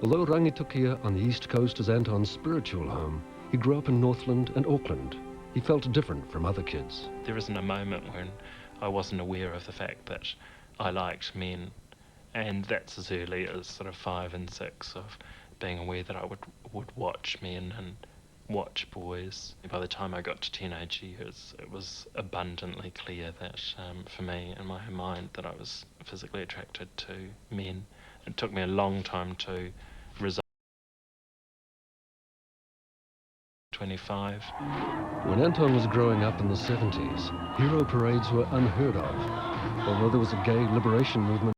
Although Rangitukia on the East Coast is Anton's spiritual home, he grew up in Northland and Auckland. He felt different from other kids. There isn't a moment when I wasn't aware of the fact that I liked men, and that's as early as sort of 5 and 6, of being aware that I would watch men and watch boys. By the time I got to teenage years, it was abundantly clear that for me, in my mind, that I was physically attracted to men. It took me a long time to resolve. 25. When Anton was growing up in the 70s, hero parades were unheard of. Although there was a gay liberation movement,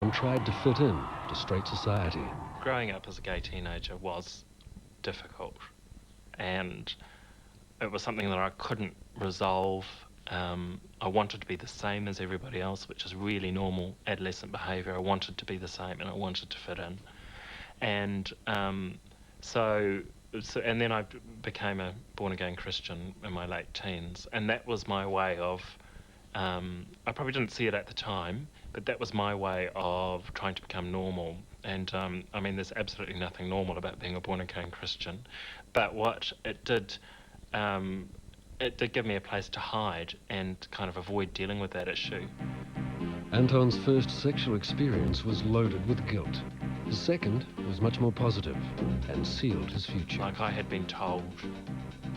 and tried to fit in to straight society. Growing up as a gay teenager was difficult, and it was something that I couldn't resolve. I wanted to be the same as everybody else, which is really normal adolescent behaviour. I wanted to be the same and I wanted to fit in. And and then I became a born-again Christian in my late teens, and that was my way of, I probably didn't see it at the time, but that was my way of trying to become normal. And I mean, there's absolutely nothing normal about being a born-again Christian, but what it did give me a place to hide and kind of avoid dealing with that issue. Anton's first sexual experience was loaded with guilt. His second was much more positive and sealed his future. Like, I had been told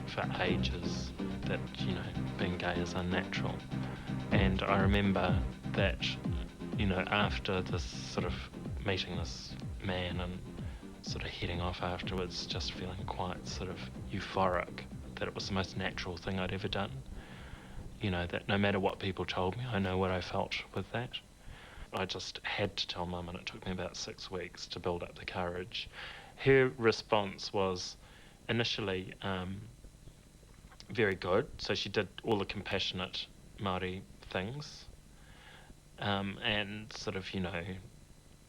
for ages that, you know, being gay is unnatural. And I remember that, you know, after this sort of meeting this man and sort of heading off afterwards, just feeling quite sort of euphoric that it was the most natural thing I'd ever done. You know, that no matter what people told me, I know what I felt with that. I just had to tell Mum, and it took me about 6 weeks to build up the courage. Her response was initially very good, so she did all the compassionate Māori things, and sort of, you know,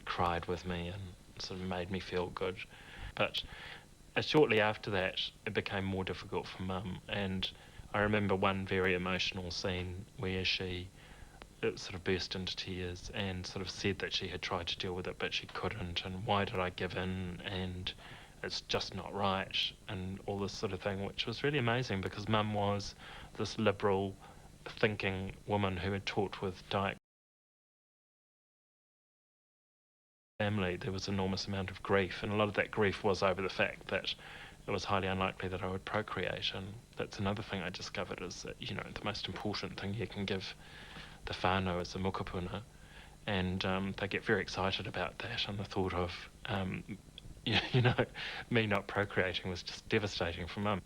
cried with me and sort of made me feel good. But shortly after that, it became more difficult for Mum, and I remember one very emotional scene where she sort of burst into tears and sort of said that she had tried to deal with it but she couldn't, and why did I give in, and it's just not right, and all this sort of thing, which was really amazing because Mum was this liberal thinking woman who had taught with Dyke family. There was an enormous amount of grief, and a lot of that grief was over the fact that it was highly unlikely that I would procreate, and that's another thing I discovered is that, you know, the most important thing you can give the whānau is the mokopuna, and they get very excited about that, and the thought of, you know, me not procreating was just devastating for Mum.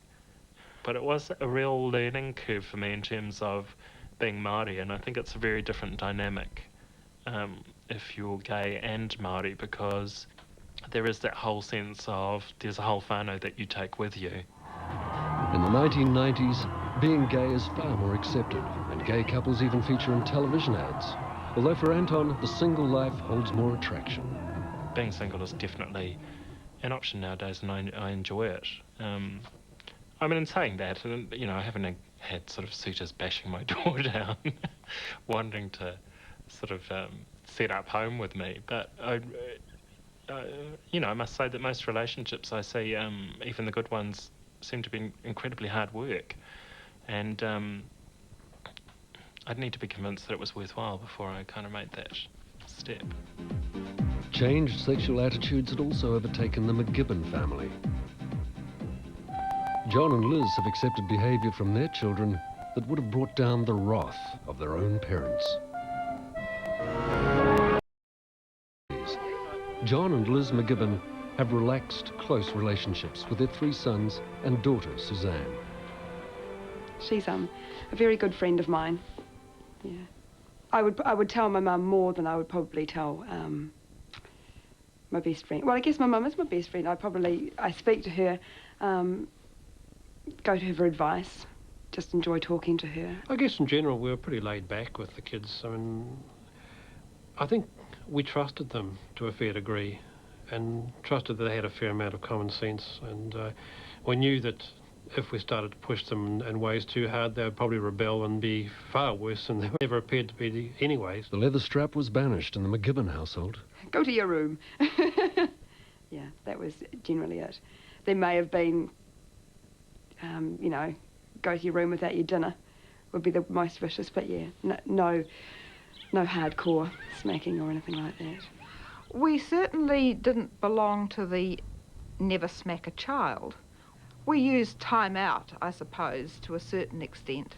But it was a real learning curve for me in terms of being Māori, and I think it's a very different dynamic if you're gay and Māori, because there is that whole sense of there's a whole whānau that you take with you. In the 1990s, being gay is far more accepted, and gay couples even feature in television ads. Although for Anton, the single life holds more attraction. Being single is definitely an option nowadays, and I enjoy it. I mean, in saying that, you know, I haven't had sort of suitors bashing my door down, wanting to sort of set up home with me, but you know, I must say that most relationships I see, even the good ones, seem to be incredibly hard work, and I'd need to be convinced that it was worthwhile before I kind of made that step. Changed sexual attitudes had also overtaken the McGibbon family. John and Liz have accepted behaviour from their children that would have brought down the wrath of their own parents. John and Liz McGibbon have relaxed, close relationships with their 3 sons and daughter, Suzanne. She's a very good friend of mine. Yeah, I would tell my mum more than I would probably tell my best friend. Well, I guess my mum is my best friend. I speak to her, go to her for advice, just enjoy talking to her. I guess in general we were pretty laid back with the kids. I mean, I think we trusted them to a fair degree, and trusted that they had a fair amount of common sense, and we knew that if we started to push them in ways too hard, they would probably rebel and be far worse than they ever appeared to be anyways. The leather strap was banished in the McGibbon household. Go to your room. Yeah, that was generally it. There may have been, you know, go to your room without your dinner would be the most vicious, but yeah, no hardcore smacking or anything like that. We certainly didn't belong to the never smack a child. We used time out, I suppose, to a certain extent.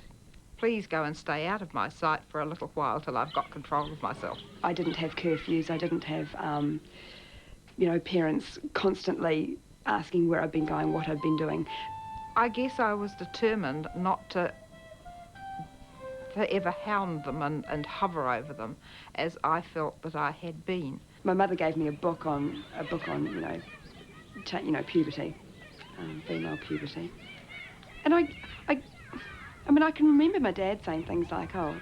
Please go and stay out of my sight for a little while till I've got control of myself. I didn't have curfews. I didn't have, you know, parents constantly asking where I've been going, what I've been doing. I guess I was determined not to ever hound them and hover over them as I felt that I had been. My mother gave me a book on you know, puberty, female puberty, and I mean, I can remember my dad saying things like, oh,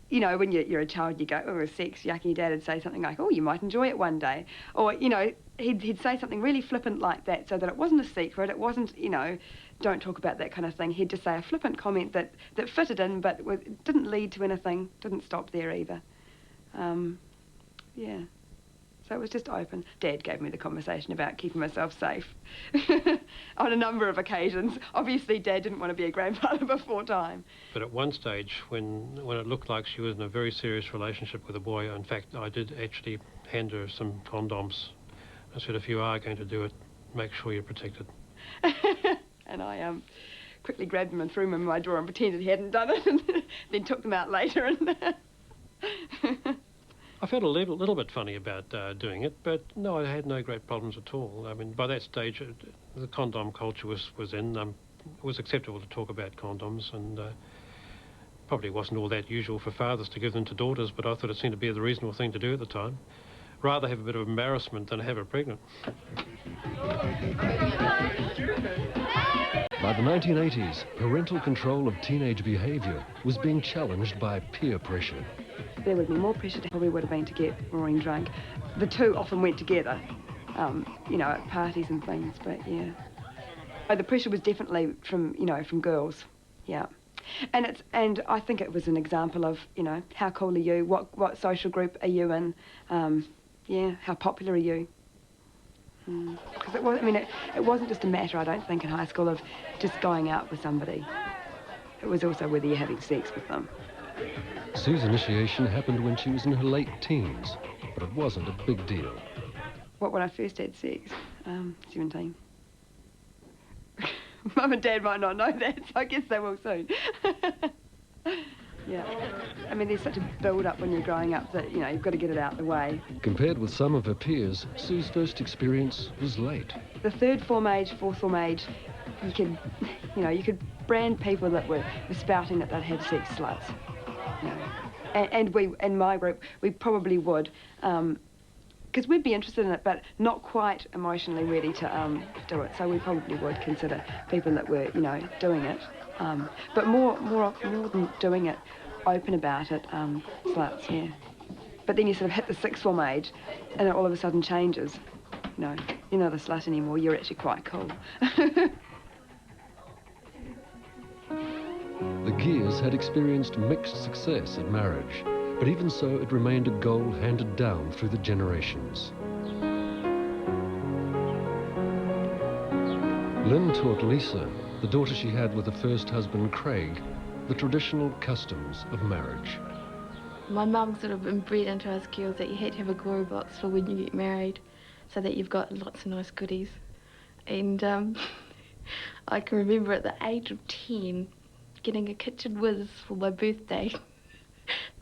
you know, when you're a child, you go, oh, sex, yucky. Your dad would say something like, oh, you might enjoy it one day, or you know, he'd say something really flippant like that, so that it wasn't a secret, it wasn't, you know, don't talk about that kind of thing. He'd just say a flippant comment that fitted in, but didn't lead to anything, didn't stop there either. Yeah, so it was just open. Dad gave me the conversation about keeping myself safe on a number of occasions. Obviously, Dad didn't want to be a grandfather before time. But at one stage, when it looked like she was in a very serious relationship with a boy, in fact, I did actually hand her some condoms. I said, if you are going to do it, make sure you're protected. And I quickly grabbed them and threw them in my drawer and pretended he hadn't done it, and then took them out later. And I felt a little bit funny about doing it, but no, I had no great problems at all. I mean, by that stage, the condom culture was in. It was acceptable to talk about condoms, and probably wasn't all that usual for fathers to give them to daughters, but I thought it seemed to be the reasonable thing to do at the time. Rather have a bit of embarrassment than have her pregnant. By the 1980s, parental control of teenage behaviour was being challenged by peer pressure. There would be more pressure than probably would have been to get Maureen drunk. The two often went together, you know, at parties and things, but yeah. The pressure was definitely from, you know, from girls, yeah. And I think it was an example of, you know, how cool are you? What social group are you in? Yeah, how popular are you? Because it was, I mean, it wasn't just a matter, I don't think, in high school of just going out with somebody. It was also whether you're having sex with them. Sue's initiation happened when she was in her late teens, but it wasn't a big deal. What, when I first had sex? 17. Mum and Dad might not know that, so I guess they will soon. Yeah. I mean, there's such a build-up when you're growing up that, you know, you've got to get it out the way. Compared with some of her peers, Sue's first experience was late. The third form age, fourth form age, you could, you know, you could brand people that were spouting that they'd had sex sluts. You know. And we, in my group, we probably would, because we'd be interested in it, but not quite emotionally ready to do it. So we probably would consider people that were, you know, doing it. But more than doing it, open about it, sluts, yeah. But then you sort of hit the sixth form age, and it all of a sudden changes. You know, you're not a slut anymore, you're actually quite cool. The Gears had experienced mixed success at marriage, but even so, it remained a goal handed down through the generations. Lynn taught Lisa, the daughter she had with her first husband, Craig, the traditional customs of marriage. My mum sort of inbred into us girls that you had to have a glory box for when you get married, so that you've got lots of nice goodies. And I can remember at the age of 10 getting a kitchen whiz for my birthday,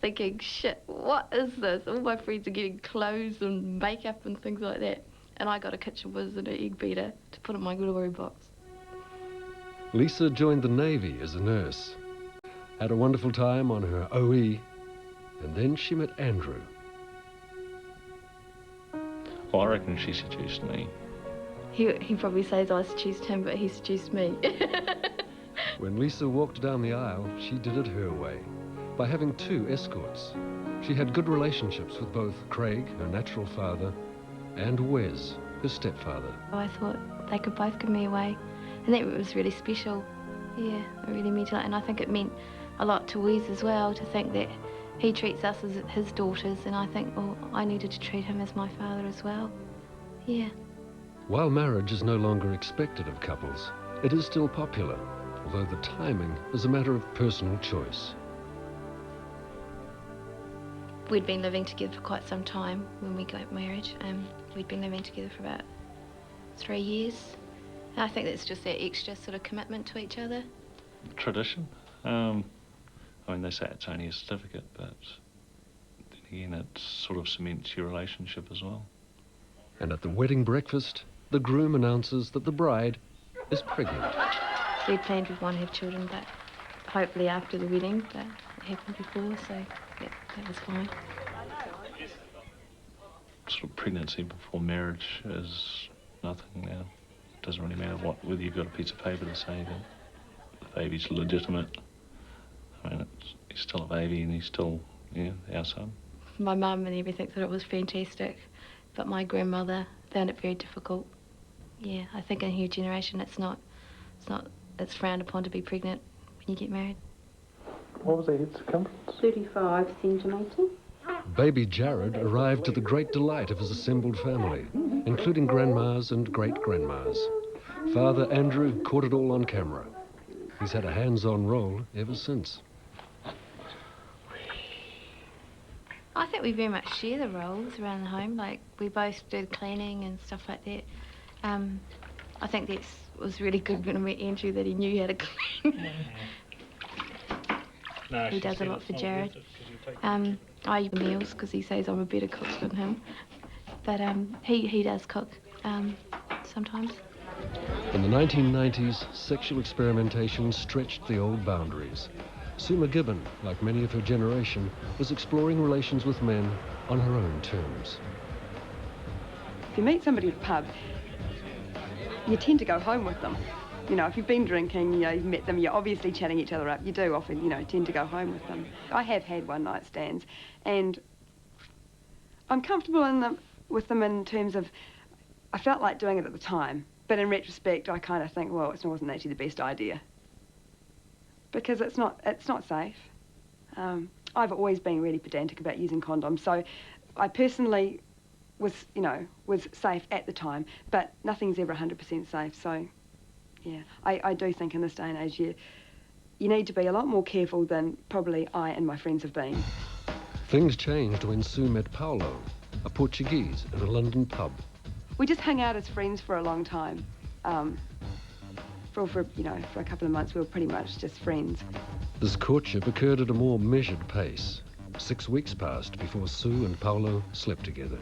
thinking, shit, what is this? All my friends are getting clothes and makeup and things like that. And I got a kitchen whiz and an egg beater to put in my glory box. Lisa joined the Navy as a nurse, had a wonderful time on her OE, and then she met Andrew. Well, I reckon she seduced me. He probably says I seduced him, but he seduced me. When Lisa walked down the aisle, she did it her way, by having 2 escorts. She had good relationships with both Craig, her natural father, and Wes, her stepfather. I thought they could both give me away, and that was really special. Yeah, it really meant a lot, and I think it meant a lot to Wes as well, to think that he treats us as his daughters, and I think, well, I needed to treat him as my father as well. Yeah. While marriage is no longer expected of couples, it is still popular, although the timing is a matter of personal choice. We'd been living together for quite some time when we got married. We'd been living together for about 3 years. And I think that's just that extra sort of commitment to each other. Tradition? I mean, they say it's only a certificate, but then again, it sort of cements your relationship as well. And at the wedding breakfast, the groom announces that the bride is pregnant. We planned we'd want to have children, but hopefully after the wedding, but it happened before, so yeah, that was fine. Sort of pregnancy before marriage is nothing now. It doesn't really matter whether you've got a piece of paper to say that the baby's legitimate. I mean, he's still a baby and he's still, yeah, our son. My mum and everything thought it was fantastic, but my grandmother found it very difficult. Yeah, I think in her generation it's frowned upon to be pregnant when you get married. What was the head circumference? 35 centimetres. Baby Jared arrived to the great delight of his assembled family, including grandmas and great-grandmas. Father Andrew caught it all on camera. He's had a hands-on role ever since. I think we very much share the roles around the home. Like, we both do the cleaning and stuff like that. I think that was really good when I met Andrew, that he knew how to clean. No, he does a lot for Jared. I eat the meals because he says I'm a better cook than him. But he does cook sometimes. In the 1990s, sexual experimentation stretched the old boundaries. Sue McGibbon, like many of her generation, was exploring relations with men on her own terms. If you meet somebody at a pub, you tend to go home with them. You know, if you've been drinking, you know, you've met them, you're obviously chatting each other up. You do often, you know, tend to go home with them. I have had one-night stands, and I'm comfortable with them in terms of, I felt like doing it at the time, but in retrospect, I kind of think, well, it wasn't actually the best idea. because it's not safe. I've always been really pedantic about using condoms, so I personally was safe at the time, but nothing's ever 100% safe. So, yeah, I do think in this day and age, you need to be a lot more careful than probably I and my friends have been. Things changed when Sue met Paulo, a Portuguese, in a London pub. We just hung out as friends for a long time. For a couple of months, we were pretty much just friends. This courtship occurred at a more measured pace. 6 weeks passed before Sue and Paulo slept together.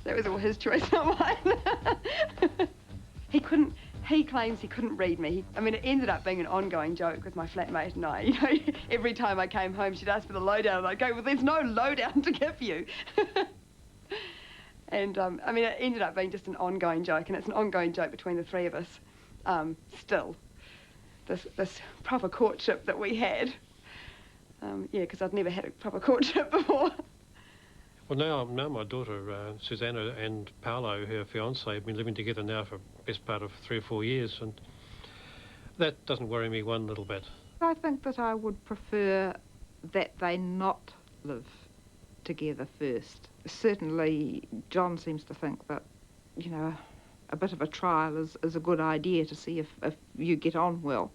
That was all his choice, not mine. He claims he couldn't read me. I mean, it ended up being an ongoing joke with my flatmate and I. You know, every time I came home, she'd ask for the lowdown, and I'd go, well, there's no lowdown to give you. And, I mean, it ended up being just an ongoing joke, and it's an ongoing joke between the three of us, still. This proper courtship that we had. Yeah, because I'd never had a proper courtship before. Well, now my daughter, Susanna, and Paulo, her fiancé, have been living together now for the best part of 3 or 4 years, and that doesn't worry me one little bit. I think that I would prefer that they not live together first. Certainly, John seems to think that, you know, a bit of a trial is a good idea to see if you get on well.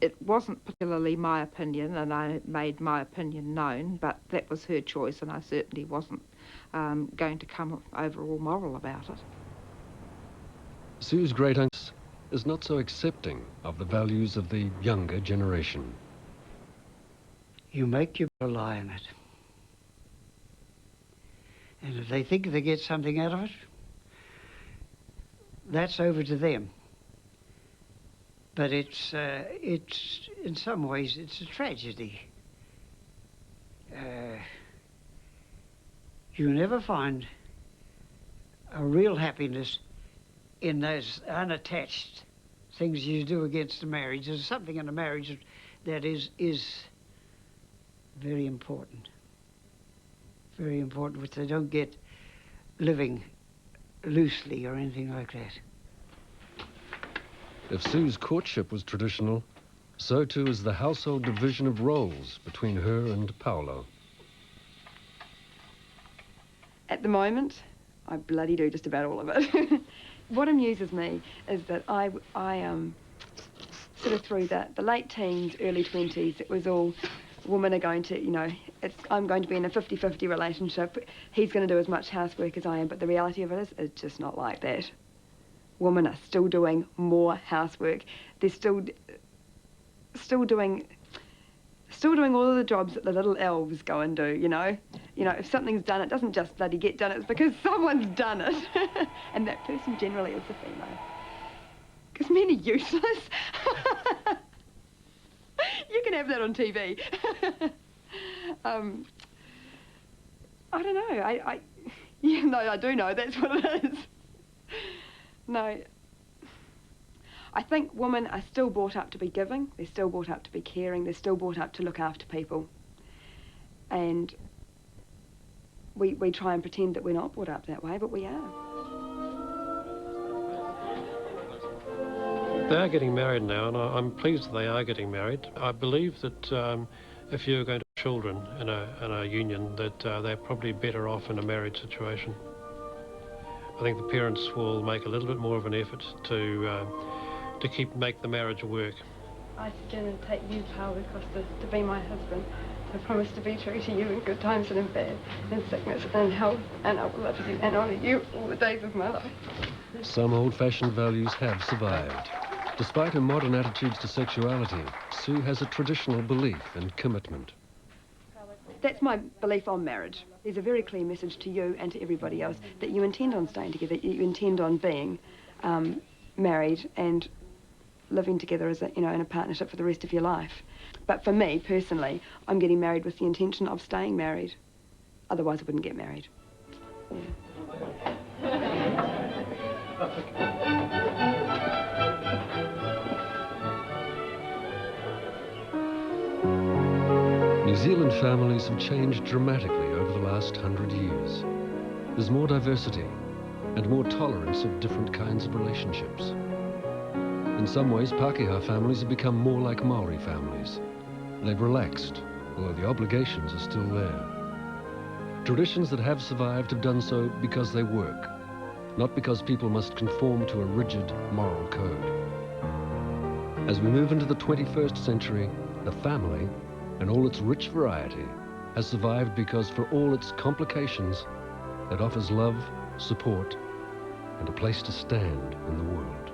It wasn't particularly my opinion, and I made my opinion known, but that was her choice, and I certainly wasn't going to come over all moral about it. Sue's great uncle is not so accepting of the values of the younger generation. You make your rely on it. And if they think they get something out of it, that's over to them. But it's in some ways, it's a tragedy. You never find a real happiness in those unattached things you do against a marriage. There's something in a marriage that is very important. Very important, which they don't get living loosely or anything like that. If Sue's courtship was traditional, so too is the household division of roles between her and Paulo. At the moment, I bloody do just about all of it. What amuses me is that I sort of through the late teens, early 20s, it was all women are going to, you know, I'm going to be in a 50-50 relationship. He's going to do as much housework as I am, but the reality of it is, it's just not like that. Women are still doing more housework. They're still doing all of the jobs that the little elves go and do, you know. You know, if something's done, it doesn't just bloody get done, it's because someone's done it. And that person generally is the female. Because men are useless. You can have that on TV. I don't know. Yeah, no, I do know. That's what it is. No. I think women are still brought up to be giving. They're still brought up to be caring. They're still brought up to look after people. And we try and pretend that we're not brought up that way, but we are. They are getting married now, and I'm pleased that they are getting married. I believe that if you're going to have children in a union, that they're probably better off in a married situation. I think the parents will make a little bit more of an effort to make the marriage work. I again and take you, Paul, because to be my husband. I promise to be true to you in good times and in bad, in sickness and in health, and I will love you and honour you all the days of my life. Some old-fashioned values have survived. Despite her modern attitudes to sexuality, Sue has a traditional belief in commitment. That's my belief on marriage. There's a very clear message to you and to everybody else that you intend on staying together, you intend on being married and living together as in a partnership for the rest of your life. But for me, personally, I'm getting married with the intention of staying married. Otherwise, I wouldn't get married. New Zealand families have changed dramatically over the last 100 years. There's more diversity and more tolerance of different kinds of relationships. In some ways, Pākehā families have become more like Maori families. They've relaxed, although the obligations are still there. Traditions that have survived have done so because they work, not because people must conform to a rigid moral code. As we move into the 21st century, the family, and all its rich variety, has survived because for all its complications, it offers love, support, and a place to stand in the world.